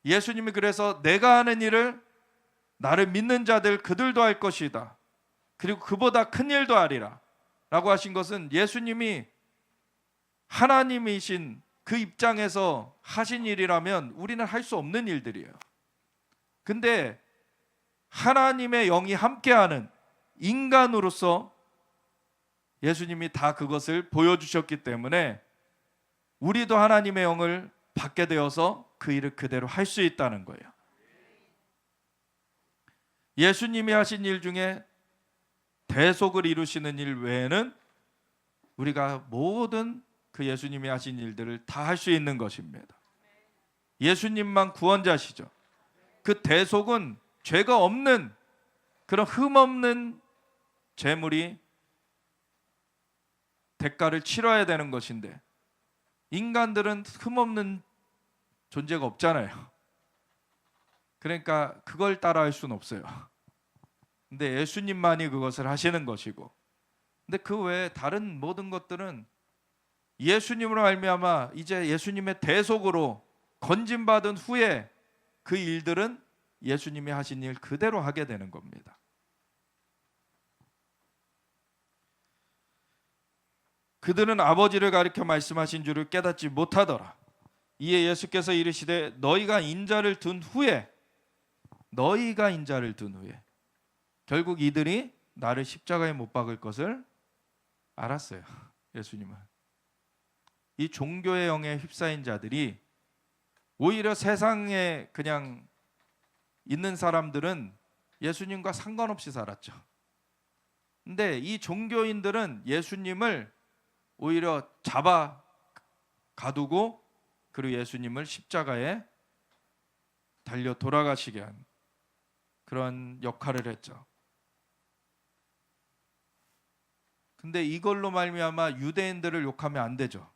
A: 예수님이 그래서 내가 하는 일을 나를 믿는 자들 그들도 할 것이다. 그리고 그보다 큰 일도 하리라 라고 하신 것은 예수님이 하나님이신 그 입장에서 하신 일이라면 우리는 할 수 없는 일들이에요. 근데 하나님의 영이 함께하는 인간으로서 예수님이 다 그것을 보여주셨기 때문에 우리도 하나님의 영을 받게 되어서 그 일을 그대로 할 수 있다는 거예요. 예수님이 하신 일 중에 대속을 이루시는 일 외에는 우리가 모든 그 예수님이 하신 일들을 다 할 수 있는 것입니다. 예수님만 구원자시죠. 그 대속은 죄가 없는 그런 흠없는 제물이 대가를 치러야 되는 것인데, 인간들은 흠없는 존재가 없잖아요. 그러니까 그걸 따라할 수는 없어요. 근데 예수님만이 그것을 하시는 것이고, 근데 그 외에 다른 모든 것들은 예수님으로 말미암아 이제 예수님의 대속으로 건진받은 후에 그 일들은 예수님이 하신 일 그대로 하게 되는 겁니다. 그들은 아버지를 가리켜 말씀하신 줄을 깨닫지 못하더라. 이에 예수께서 이르시되 너희가 인자를 둔 후에 결국 이들이 나를 십자가에 못 박을 것을 알았어요. 예수님은 이 종교의 영에 휩싸인 자들이 오히려 세상에 그냥 있는 사람들은 예수님과 상관없이 살았죠. 근데 이 종교인들은 예수님을 오히려 잡아 가두고 그리고 예수님을 십자가에 달려 돌아가시게 한 그런 역할을 했죠. 근데 이걸로 말미암아 유대인들을 욕하면 안 되죠.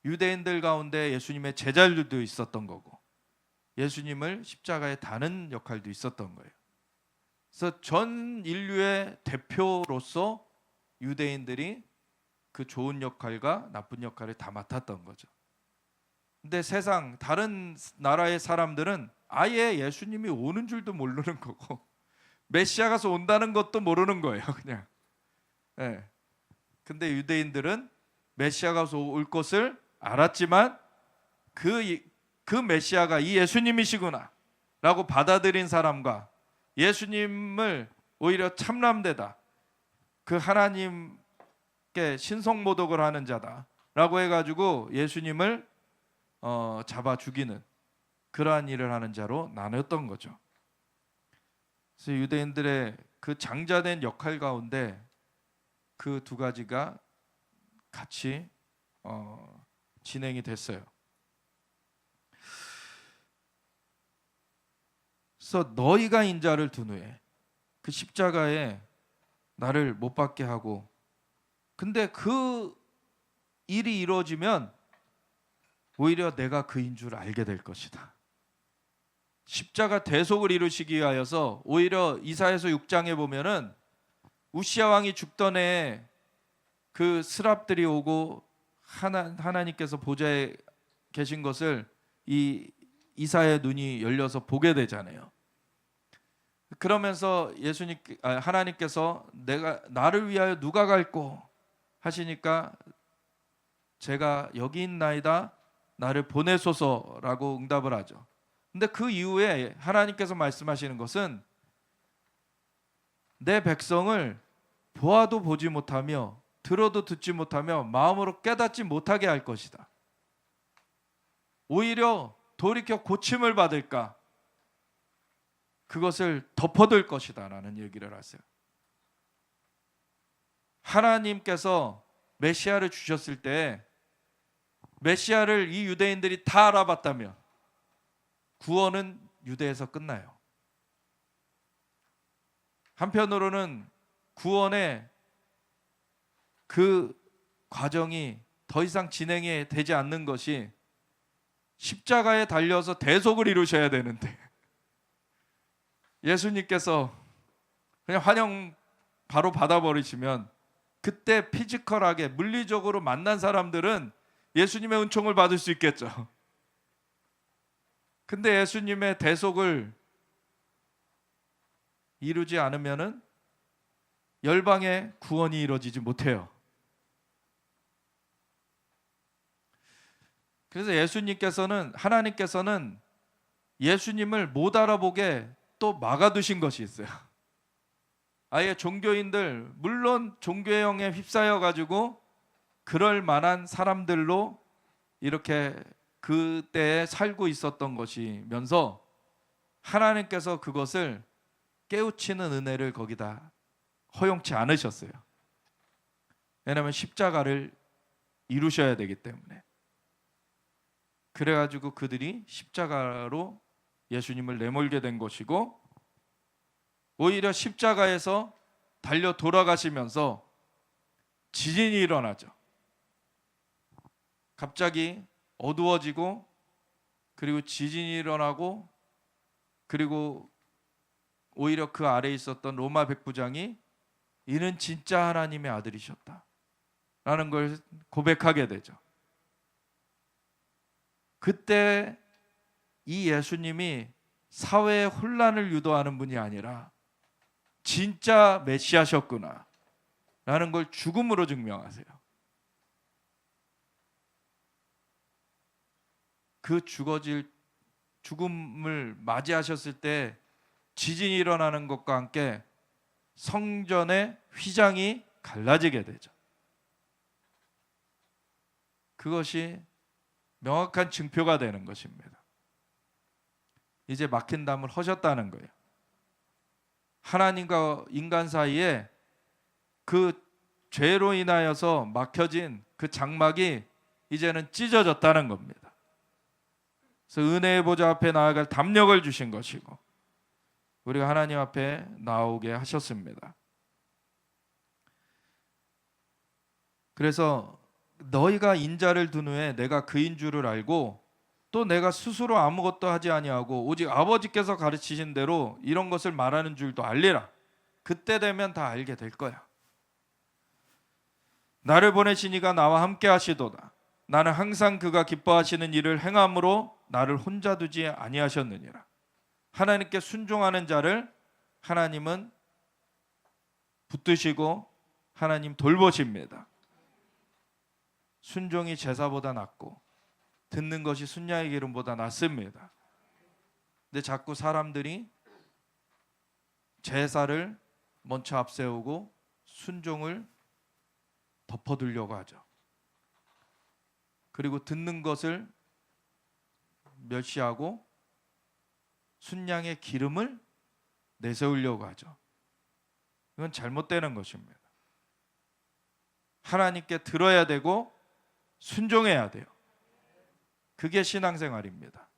A: 유대인들 가운데 예수님의 제자들도 있었던 거고 예수님을 십자가에 다는 역할도 있었던 거예요. 그래서 전 인류의 대표로서 유대인들이 그 좋은 역할과 나쁜 역할을 다 맡았던 거죠. 근데 세상 다른 나라의 사람들은 아예 예수님이 오는 줄도 모르는 거고 메시아가 온다는 것도 모르는 거예요. 그냥. 네. 근데 유대인들은 메시아가 올 것을 알았지만 그 메시아가 이 예수님이시구나 라고 받아들인 사람과 예수님을 오히려 참남되다, 그 하나님께 신성모독을 하는 자다 라고 해가지고 예수님을 잡아 죽이는 그러한 일을 하는 자로 나눴던 거죠. 그래서 유대인들의 그 장자된 역할 가운데 그 두 가지가 같이 진행이 됐어요. 그래서 너희가 인자를 둔 후에 그 십자가에 나를 못 박게 하고, 근데 그 일이 이루어지면 오히려 내가 그인 줄 알게 될 것이다. 십자가 대속을 이루시기 위하여서 오히려 이사야서 6장에 보면은 우시아 왕이 죽던 해에 그 스랍들이 오고 하나님께서 보좌에 계신 것을 이 이사야의 눈이 열려서 보게 되잖아요. 그러면서 하나님께서 나를 위하여 누가 갈꼬 하시니까 제가 여기 있나이다 나를 보내소서라고 응답을 하죠. 근데 그 이후에 하나님께서 말씀하시는 것은 내 백성을 보아도 보지 못하며 들어도 듣지 못하며 마음으로 깨닫지 못하게 할 것이다. 오히려 돌이켜 고침을 받을까? 그것을 덮어둘 것이다 라는 얘기를 하세요. 하나님께서 메시아를 주셨을 때 메시아를 이 유대인들이 다 알아봤다면 구원은 유대에서 끝나요. 한편으로는 구원의 그 과정이 더 이상 진행이 되지 않는 것이 십자가에 달려서 대속을 이루셔야 되는데 예수님께서 그냥 환영 바로 받아버리시면 그때 피지컬하게 물리적으로 만난 사람들은 예수님의 은총을 받을 수 있겠죠. 근데 예수님의 대속을 이루지 않으면은 열방의 구원이 이루어지지 못해요. 그래서 하나님께서는 예수님을 못 알아보게 또 막아두신 것이 있어요. 아예 종교인들, 물론 종교의 영에 휩싸여 가지고 그럴 만한 사람들로 이렇게 그때에 살고 있었던 것이면서 하나님께서 그것을 깨우치는 은혜를 거기다 허용치 않으셨어요. 왜냐하면 십자가를 이루셔야 되기 때문에. 그래가지고 그들이 십자가로 예수님을 내몰게 된 것이고, 오히려 십자가에서 달려 돌아가시면서 지진이 일어나죠. 갑자기 어두워지고, 그리고 지진이 일어나고, 그리고 오히려 그 아래에 있었던 로마 백부장이 이는 진짜 하나님의 아들이셨다 라는 걸 고백하게 되죠. 그때 이 예수님이 사회의 혼란을 유도하는 분이 아니라 진짜 메시아셨구나 라는 걸 죽음으로 증명하세요. 그 죽음을 맞이하셨을 때 지진이 일어나는 것과 함께 성전의 휘장이 갈라지게 되죠. 그것이 명확한 증표가 되는 것입니다. 이제 막힌 담을 허셨다는 거예요. 하나님과 인간 사이에 그 죄로 인하여서 막혀진 그 장막이 이제는 찢어졌다는 겁니다. 그래서 은혜의 보좌 앞에 나아갈 담력을 주신 것이고, 우리가 하나님 앞에 나오게 하셨습니다. 그래서 너희가 인자를 둔 후에 내가 그인 줄을 알고, 또 내가 스스로 아무것도 하지 아니하고 오직 아버지께서 가르치신 대로 이런 것을 말하는 줄도 알리라. 그때 되면 다 알게 될 거야. 나를 보내신 이가 나와 함께 하시도다. 나는 항상 그가 기뻐하시는 일을 행함으로 나를 혼자 두지 아니하셨느니라. 하나님께 순종하는 자를 하나님은 붙드시고 하나님 돌보십니다. 순종이 제사보다 낫고 듣는 것이 순양의 기름보다 낫습니다. 근데 자꾸 사람들이 제사를 먼저 앞세우고 순종을 덮어두려고 하죠. 그리고 듣는 것을 멸시하고 순양의 기름을 내세우려고 하죠. 이건 잘못되는 것입니다. 하나님께 들어야 되고 순종해야 돼요. 그게 신앙생활입니다.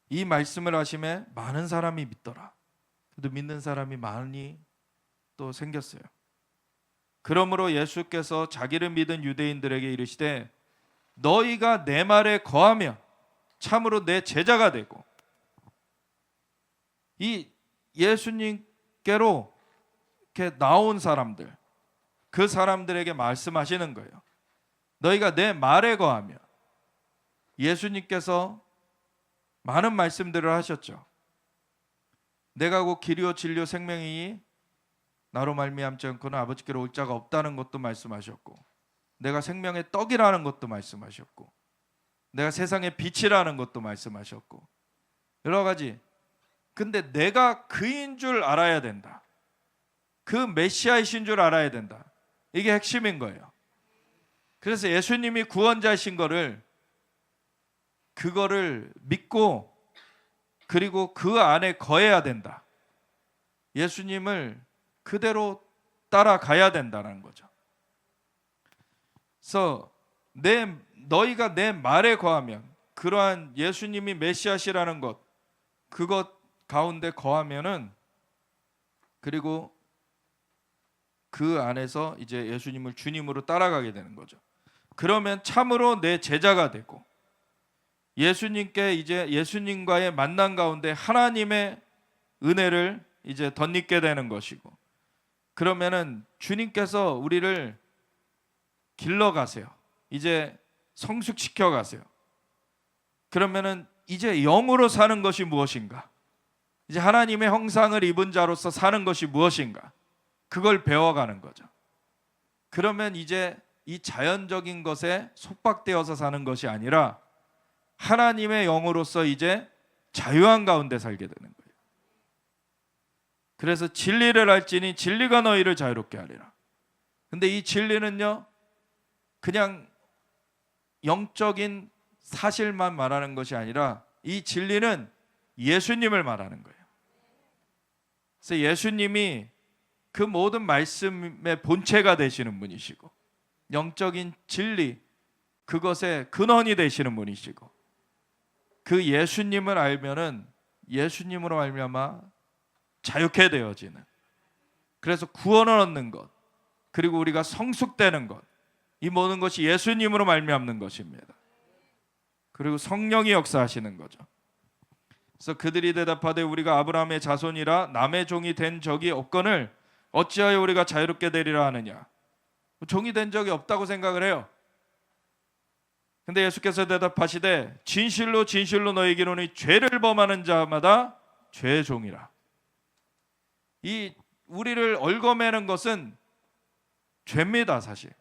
A: 이 말씀을 하심에 많은 사람이 믿더라. 그래도 믿는 사람이 많이 또 생겼어요. 그러므로 예수께서 자기를 믿은 유대인들에게 이르시되 너희가 내 말에 거하면 참으로 내 제자가 되고, 이 예수님께로 이렇게 나온 사람들, 그 사람들에게 말씀하시는 거예요. 너희가 내 말에 거하면. 예수님께서 많은 말씀들을 하셨죠. 내가 곧 길이요 진리요 생명이니 나로 말미암지 않고는 아버지께로 올 자가 없다는 것도 말씀하셨고, 내가 생명의 떡이라는 것도 말씀하셨고, 내가 세상의 빛이라는 것도 말씀하셨고, 여러 가지. 근데 내가 그인 줄 알아야 된다. 그 메시아이신 줄 알아야 된다. 이게 핵심인 거예요. 그래서 예수님이 구원자이신 그거를 믿고, 그리고 그 안에 거해야 된다. 예수님을 그대로 따라가야 된다는 거죠. 그래서 너희가 내 말에 거하면, 그러한 예수님이 메시아시라는 것, 그것 가운데 거하면은, 그리고 그 안에서 이제 예수님을 주님으로 따라가게 되는 거죠. 그러면 참으로 내 제자가 되고, 예수님께 이제 예수님과의 만남 가운데 하나님의 은혜를 이제 덧입게 되는 것이고, 그러면은 주님께서 우리를 길러 가세요. 이제 성숙시켜 가세요. 그러면은 이제 영으로 사는 것이 무엇인가? 이제 하나님의 형상을 입은 자로서 사는 것이 무엇인가? 그걸 배워가는 거죠. 그러면 이제 이 자연적인 것에 속박되어서 사는 것이 아니라 하나님의 영으로서 이제 자유한 가운데 살게 되는 거예요. 그래서 진리를 알지니 진리가 너희를 자유롭게 하리라. 근데 이 진리는요, 그냥 영적인 사실만 말하는 것이 아니라 이 진리는 예수님을 말하는 거예요. 그래서 예수님이 그 모든 말씀의 본체가 되시는 분이시고 영적인 진리, 그것의 근원이 되시는 분이시고, 그 예수님을 알면은 예수님으로 말미암아 자유케 되어지는, 그래서 구원을 얻는 것, 그리고 우리가 성숙되는 것, 이 모든 것이 예수님으로 말미암는 것입니다. 그리고 성령이 역사하시는 거죠. 그래서 그들이 대답하되 우리가 아브라함의 자손이라 남의 종이 된 적이 없거늘 어찌하여 우리가 자유롭게 되리라 하느냐. 종이 된 적이 없다고 생각을 해요. 근데 예수께서 대답하시되 진실로 진실로 너희에게 이르노니 죄를 범하는 자마다 죄의 종이라. 이 우리를 얽어매는 것은 죄입니다. 사실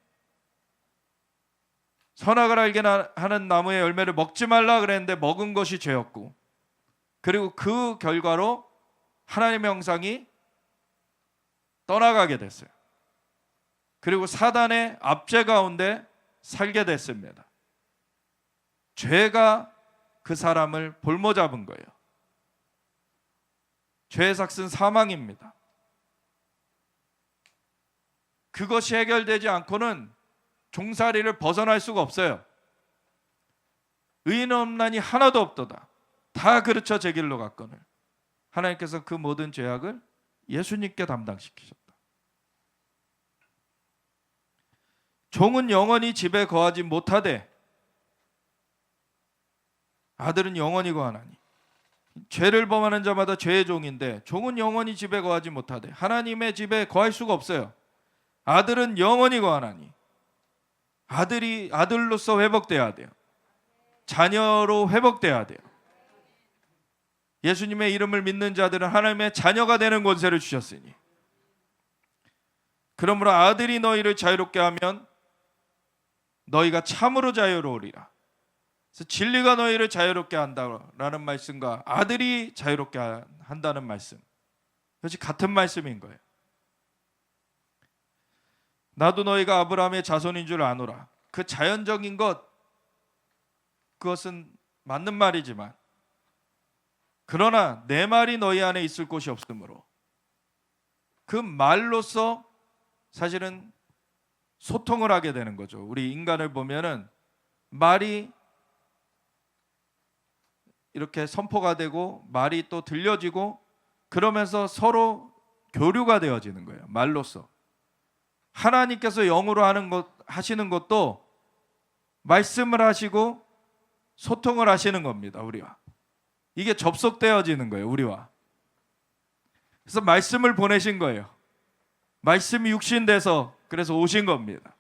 A: 선악을 알게 하는 나무의 열매를 먹지 말라 그랬는데 먹은 것이 죄였고, 그리고 그 결과로 하나님의 형상이 떠나가게 됐어요. 그리고 사단의 압제 가운데 살게 됐습니다. 죄가 그 사람을 볼모 잡은 거예요. 죄의 삭은 사망입니다. 그것이 해결되지 않고는 종살이를 벗어날 수가 없어요. 의인 없나니 하나도 없도다. 다 그르쳐 제 길로 갔거늘. 하나님께서 그 모든 죄악을 예수님께 담당시키셨다. 종은 영원히 집에 거하지 못하되 아들은 영원히 거하나니. 죄를 범하는 자마다 죄의 종인데 종은 영원히 집에 거하지 못하되 하나님의 집에 거할 수가 없어요. 아들은 영원히 거하나니. 아들이 아들로서 회복돼야 돼요. 자녀로 회복돼야 돼요. 예수님의 이름을 믿는 자들은 하나님의 자녀가 되는 권세를 주셨으니, 그러므로 아들이 너희를 자유롭게 하면 너희가 참으로 자유로우리라. 그래서 진리가 너희를 자유롭게 한다라는 말씀과 아들이 자유롭게 한다는 말씀, 그것이 같은 말씀인 거예요. 나도 너희가 아브라함의 자손인 줄 아노라. 그 자연적인 것, 그것은 맞는 말이지만, 그러나 내 말이 너희 안에 있을 곳이 없으므로 그 말로써 사실은 소통을 하게 되는 거죠. 우리 인간을 보면은 말이 이렇게 선포가 되고 말이 또 들려지고 그러면서 서로 교류가 되어지는 거예요. 말로써. 하나님께서 영으로 하시는 것도 말씀을 하시고 소통을 하시는 겁니다. 우리와. 이게 접속되어지는 거예요. 우리와. 그래서 말씀을 보내신 거예요. 말씀이 육신돼서 그래서 오신 겁니다.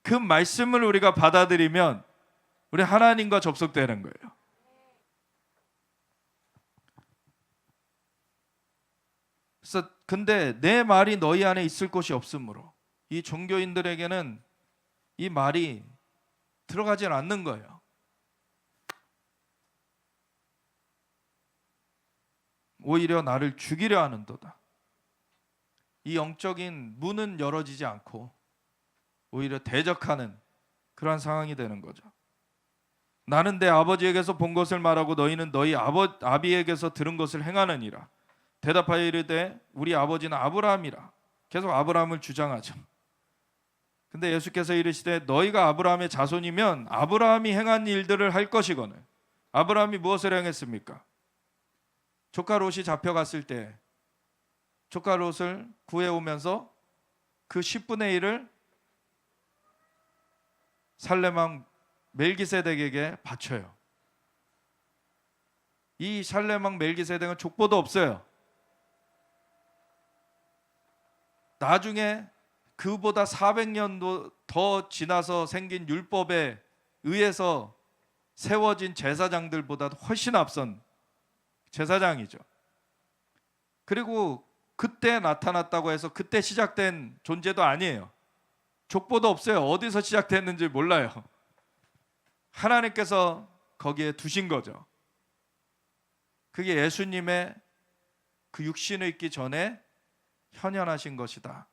A: 그 말씀을 우리가 받아들이면 우리 하나님과 접속되는 거예요. 그래서 근데 내 말이 너희 안에 있을 곳이 없으므로 이 종교인들에게는 이 말이 들어가지 않는 거예요. 오히려 나를 죽이려 하는도다. 이 영적인 문은 열어지지 않고 오히려 대적하는 그러한 상황이 되는 거죠. 나는 내 아버지에게서 본 것을 말하고 너희는 너희 아비에게서 들은 것을 행하느니라. 대답하여 이르되 우리 아버지는 아브라함이라. 계속 아브라함을 주장하죠. 근데 예수께서 이르시되 너희가 아브라함의 자손이면 아브라함이 행한 일들을 할 것이거늘. 아브라함이 무엇을 행했습니까? 조카 롯이 잡혀갔을 때 조카 롯을 구해오면서 그 10분의 1을 살렘 멜기세덱에게 바쳐요. 이 살렘 멜기세덱은 족보도 없어요. 나중에 그보다 400년도 더 지나서 생긴 율법에 의해서 세워진 제사장들보다 훨씬 앞선 제사장이죠. 그리고 그때 나타났다고 해서 그때 시작된 존재도 아니에요. 족보도 없어요. 어디서 시작됐는지 몰라요. 하나님께서 거기에 두신 거죠. 그게 예수님의 그 육신을 입기 전에 현현하신 것이다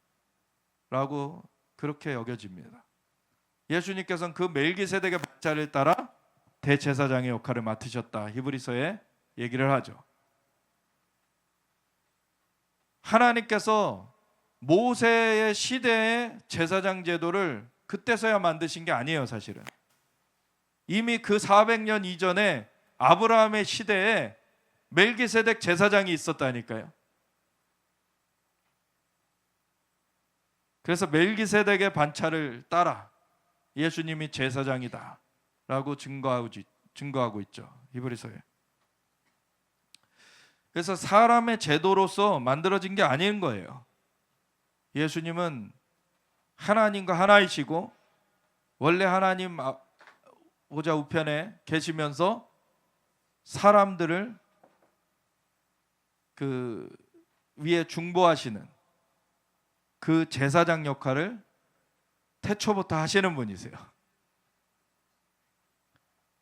A: 라고 그렇게 여겨집니다. 예수님께서는 그 멜기세덱의 박자를 따라 대제사장의 역할을 맡으셨다. 히브리서에 얘기를 하죠. 하나님께서 모세의 시대의 제사장 제도를 그때서야 만드신 게 아니에요, 사실은. 이미 그 400년 이전에 아브라함의 시대에 멜기세덱 제사장이 있었다니까요. 그래서 멜기세덱의 반차를 따라 예수님이 제사장이다 라고 증거하고 있죠, 히브리서에. 그래서 사람의 제도로서 만들어진 게 아닌 거예요. 예수님은 하나님과 하나이시고 원래 하나님 보좌 우편에 계시면서 사람들을 그 위에 중보하시는 그 제사장 역할을 태초부터 하시는 분이세요.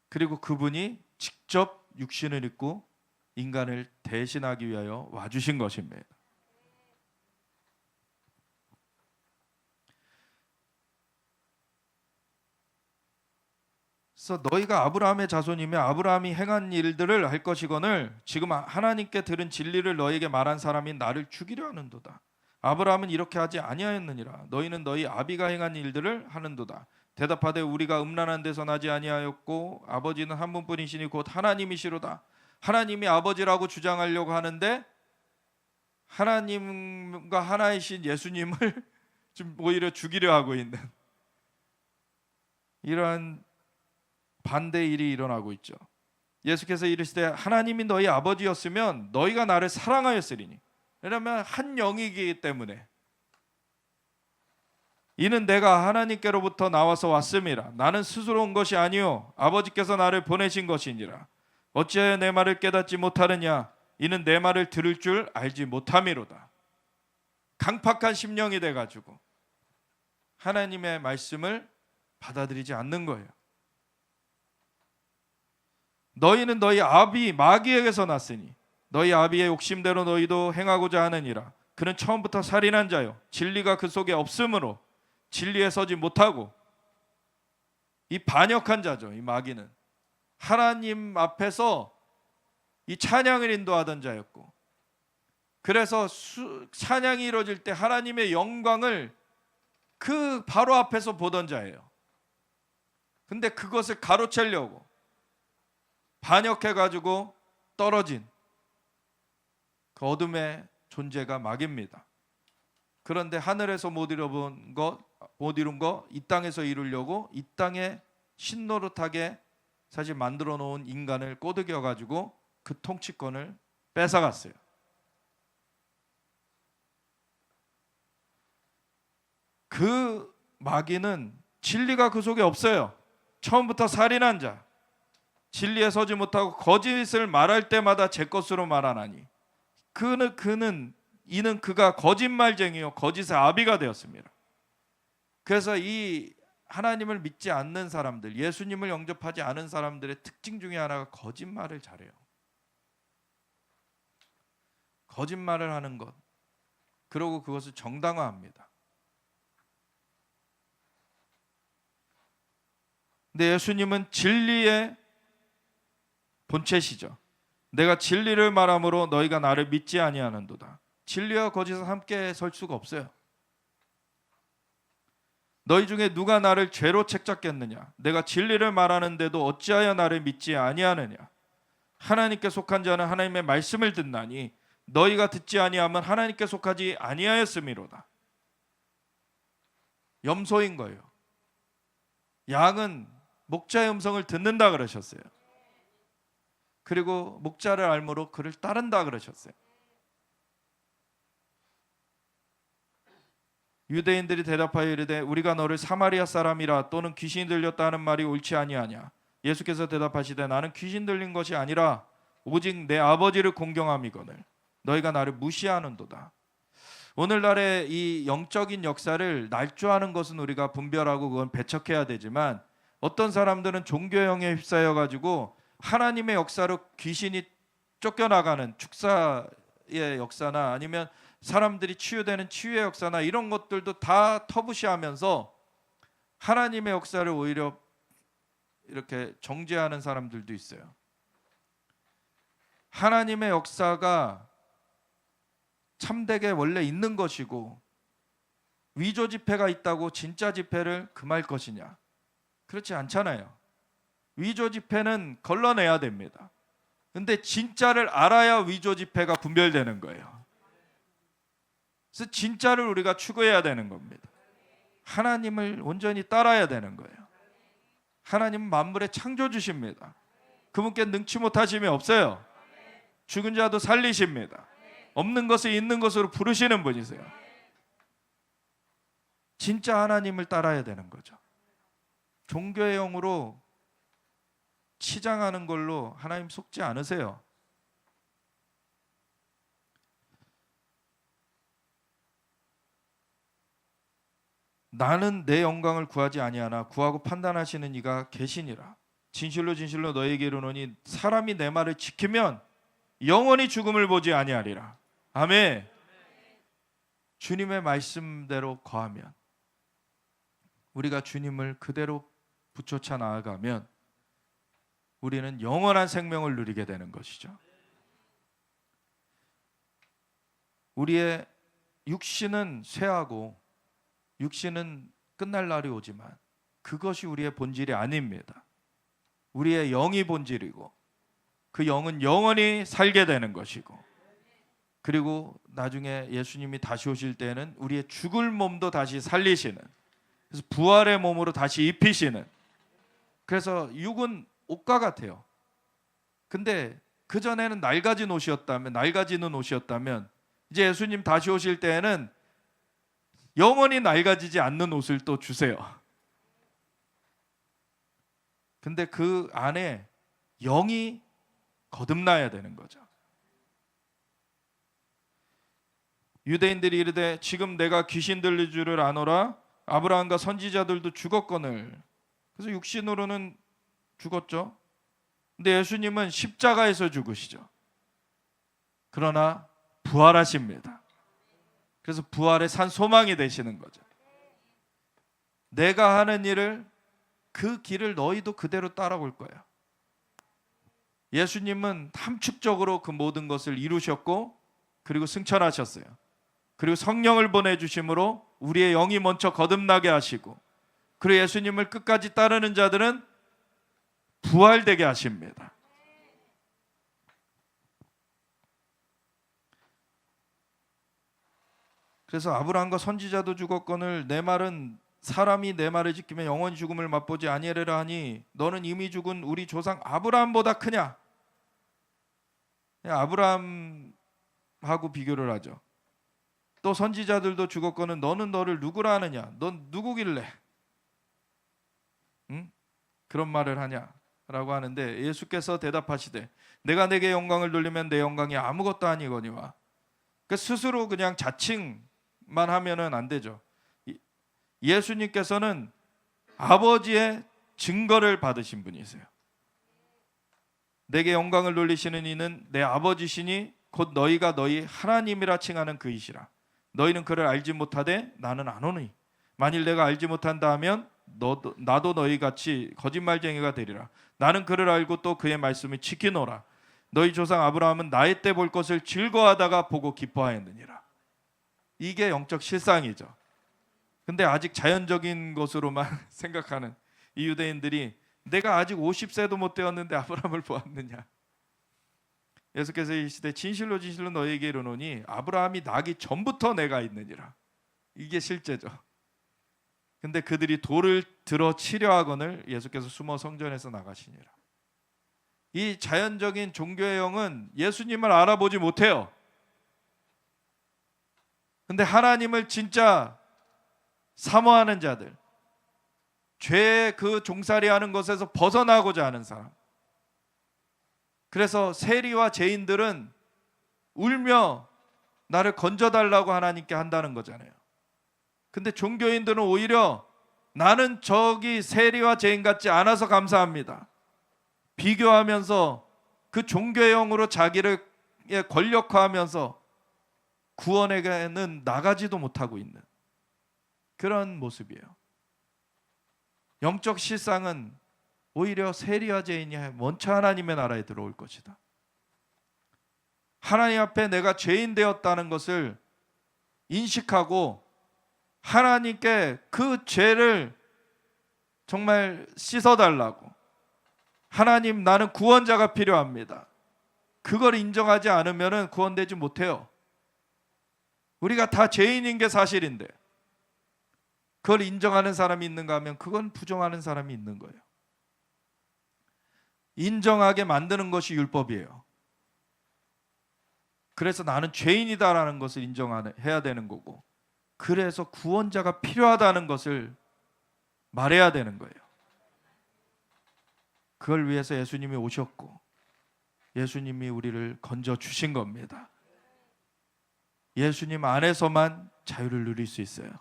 A: 그리고 그분이 직접 육신을 입고 인간을 대신하기 위하여 와주신 것입니다. 그래서 너희가 아브라함의 자손이며 아브라함이 행한 일들을 할 것이거늘 지금 하나님께 들은 진리를 너희에게 말한 사람이 나를 죽이려 하는도다. 아브라함은 이렇게 하지 아니하였느니라. 너희는 너희 아비가 행한 일들을 하는도다. 대답하되 우리가 음란한 데서 나지 아니하였고 아버지는 한 분뿐이시니 곧 하나님이시로다. 하나님이 아버지라고 주장하려고 하는데 하나님과 하나이신 예수님을 좀 오히려 죽이려 하고 있는 이러한 반대 일이 일어나고 있죠. 예수께서 이르시되 하나님이 너희 아버지였으면 너희가 나를 사랑하였으리니. 왜냐하면 한 영이기 때문에. 이는 내가 하나님께로부터 나와서 왔음이라. 나는 스스로 온 것이 아니요 아버지께서 나를 보내신 것이니라. 어찌하여 내 말을 깨닫지 못하느냐. 이는 내 말을 들을 줄 알지 못함이로다. 강팍한 심령이 돼가지고 하나님의 말씀을 받아들이지 않는 거예요. 너희는 너희 아비 마귀에게서 났으니 너희 아비의 욕심대로 너희도 행하고자 하느니라. 그는 처음부터 살인한 자요 진리가 그 속에 없으므로 진리에 서지 못하고 이 반역한 자죠. 이 마귀는 하나님 앞에서 이 찬양을 인도하던 자였고, 그래서 찬양이 이루어질 때 하나님의 영광을 그 바로 앞에서 보던 자예요. 근데 그것을 가로채려고 반역해가지고 떨어진 그 어둠의 존재가 마귀입니다. 그런데 하늘에서 못 이룬 거 이 땅에서 이루려고 이 땅에 신노릇하게 사실 만들어 놓은 인간을 꼬드겨 가지고 그 통치권을 뺏어갔어요. 그 마귀는 진리가 그 속에 없어요. 처음부터 살인한 자, 진리에 서지 못하고 거짓을 말할 때마다 제 것으로 말하나니 이는 그가 거짓말쟁이요 거짓의 아비가 되었습니다. 그래서 이 하나님을 믿지 않는 사람들, 예수님을 영접하지 않은 사람들의 특징 중에 하나가 거짓말을 잘해요. 거짓말을 하는 것, 그리고 그것을 정당화합니다. 근데 예수님은 진리의 본체시죠. 내가 진리를 말함으로 너희가 나를 믿지 아니하는도다. 진리와 거짓은 함께 설 수가 없어요. 너희 중에 누가 나를 죄로 책잡겠느냐? 내가 진리를 말하는데도 어찌하여 나를 믿지 아니하느냐? 하나님께 속한 자는 하나님의 말씀을 듣나니 너희가 듣지 아니하면 하나님께 속하지 아니하였음이로다. 염소인 거예요. 양은 목자의 음성을 듣는다 그러셨어요. 그리고 목자를 알므로 그를 따른다 그러셨어요. 유대인들이 대답하여 이르되 우리가 너를 사마리아 사람이라 또는 귀신이 들렸다 하는 말이 옳지 아니하냐? 예수께서 대답하시되 나는 귀신 들린 것이 아니라 오직 내 아버지를 공경함이거늘 너희가 나를 무시하는도다. 오늘날의 이 영적인 역사를 날조하는 것은 우리가 분별하고 그건 배척해야 되지만, 어떤 사람들은 종교형에 휩싸여 가지고 하나님의 역사로 귀신이 쫓겨나가는 축사의 역사나 아니면 사람들이 치유되는 치유의 역사나 이런 것들도 다 터부시하면서 하나님의 역사를 오히려 이렇게 정죄하는 사람들도 있어요. 하나님의 역사가 참되게 원래 있는 것이고 위조 지폐가 있다고 진짜 지폐를 금할 것이냐? 그렇지 않잖아요. 위조 지폐는 걸러내야 됩니다. 근데 진짜를 알아야 위조 지폐가 분별되는 거예요. 그래서 진짜를 우리가 추구해야 되는 겁니다. 하나님을 온전히 따라야 되는 거예요. 하나님은 만물의 창조주십니다. 그분께 능치 못하심이 없어요. 죽은 자도 살리십니다. 없는 것을 있는 것으로 부르시는 분이세요. 진짜 하나님을 따라야 되는 거죠. 종교의 영으로 치장하는 걸로 하나님 속지 않으세요. 나는 내 영광을 구하지 아니하나 구하고 판단하시는 이가 계시니라. 진실로 진실로 너희에게 이르노니 사람이 내 말을 지키면 영원히 죽음을 보지 아니하리라. 아멘. 주님의 말씀대로 거하면, 우리가 주님을 그대로 붙여차 나아가면 우리는 영원한 생명을 누리게 되는 것이죠. 우리의 육신은 쇠하고 육신은 끝날 날이 오지만 그것이 우리의 본질이 아닙니다. 우리의 영이 본질이고 그 영은 영원히 살게 되는 것이고, 그리고 나중에 예수님이 다시 오실 때는 우리의 죽을 몸도 다시 살리시는, 그래서 부활의 몸으로 다시 입히시는. 그래서 육은 옷과 같아요. 근데 그전에는 낡아지는 옷이었다면 이제 예수님 다시 오실 때에는 영원히 낡아지지 않는 옷을 또 주세요. 근데 그 안에 영이 거듭나야 되는 거죠. 유대인들이 이르되 지금 내가 귀신 들릴 줄을 아노라. 아브라함과 선지자들도 죽었거늘. 그래서 육신으로는 죽었죠. 근데 예수님은 십자가에서 죽으시죠. 그러나 부활하십니다. 그래서 부활의 산 소망이 되시는 거죠. 내가 하는 일을, 그 길을 너희도 그대로 따라올 거야. 예수님은 함축적으로 그 모든 것을 이루셨고 그리고 승천하셨어요. 그리고 성령을 보내주심으로 우리의 영이 먼저 거듭나게 하시고, 그리고 예수님을 끝까지 따르는 자들은 부활되게 하십니다. 그래서 아브라함과 선지자도 죽었거늘 내 말은 사람이 내 말을 지키면 영원히 죽음을 맛보지 아니하리라 하니 너는 이미 죽은 우리 조상 아브라함보다 크냐? 아브라함하고 비교를 하죠. 또 선지자들도 죽었거늘 너는 너를 누구라 하느냐? 넌 누구길래 그런 말을 하냐? 라고 하는데 예수께서 대답하시되 내가 내게 영광을 돌리면 내 영광이 아무것도 아니거니와. 그러니까 스스로 그냥 자칭만 하면은 안 되죠. 예수님께서는 아버지의 증거를 받으신 분이세요. 내게 영광을 돌리시는 이는 내 아버지시니 곧 너희가 너희 하나님이라 칭하는 그이시라. 너희는 그를 알지 못하되 나는 아노니 만일 내가 알지 못한다 하면 나도 너희 같이 거짓말쟁이가 되리라. 나는 그를 알고 또 그의 말씀을 지키노라. 너희 조상 아브라함은 나의 때 볼 것을 즐거워하다가 보고 기뻐하였느니라. 이게 영적 실상이죠. 근데 아직 자연적인 것으로만 생각하는 이 유대인들이 내가 아직 50세도 못 되었는데 아브라함을 보았느냐. 예수께서 이르시되 진실로 진실로 너희에게 이르노니 아브라함이 나기 전부터 내가 있느니라. 이게 실제죠. 근데 그들이 돌을 들어 치려 하거늘 예수께서 숨어 성전에서 나가시니라. 이 자연적인 종교의 영은 예수님을 알아보지 못해요. 근데 하나님을 진짜 사모하는 자들, 죄의 그 종살이하는 것에서 벗어나고자 하는 사람. 그래서 세리와 죄인들은 울며 나를 건져달라고 하나님께 한다는 거잖아요. 근데 종교인들은 오히려 나는 저기 세리와 죄인 같지 않아서 감사합니다. 비교하면서 그 종교의 영으로 자기를 권력화하면서 구원에게는 나가지도 못하고 있는 그런 모습이에요. 영적 실상은 오히려 세리와 죄인이 먼저 하나님의 나라에 들어올 것이다. 하나님 앞에 내가 죄인 되었다는 것을 인식하고 하나님께 그 죄를 정말 씻어달라고, 하나님 나는 구원자가 필요합니다, 그걸 인정하지 않으면 구원되지 못해요. 우리가 다 죄인인 게 사실인데 그걸 인정하는 사람이 있는가 하면 그건 부정하는 사람이 있는 거예요. 인정하게 만드는 것이 율법이에요. 그래서 나는 죄인이다라는 것을 인정해야 되는 거고, 그래서 구원자가 필요하다는 것을 말해야 되는 거예요. 그걸 위해서 예수님이 오셨고 예수님이 우리를 건져 주신 겁니다. 예수님 안에서만 자유를 누릴 수 있어요.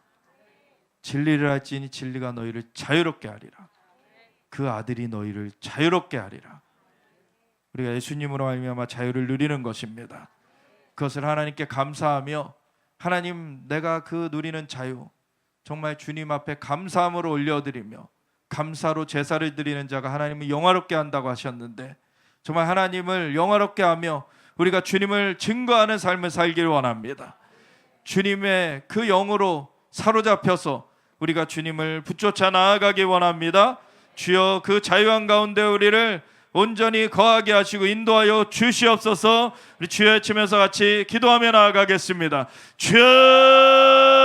A: 진리를 알지니 진리가 너희를 자유롭게 하리라. 그 아들이 너희를 자유롭게 하리라. 우리가 예수님으로 말미암아 자유를 누리는 것입니다. 그것을 하나님께 감사하며, 하나님 내가 그 누리는 자유 정말 주님 앞에 감사함으로 올려드리며, 감사로 제사를 드리는 자가 하나님을 영화롭게 한다고 하셨는데, 정말 하나님을 영화롭게 하며 우리가 주님을 증거하는 삶을 살기를 원합니다. 주님의 그 영으로 사로잡혀서 우리가 주님을 붙쫓아 나아가기 원합니다. 주여 그 자유한 가운데 우리를 온전히 거하게 하시고 인도하여 주시옵소서. 우리 주여 외치면서 같이 기도하며 나아가겠습니다. 주여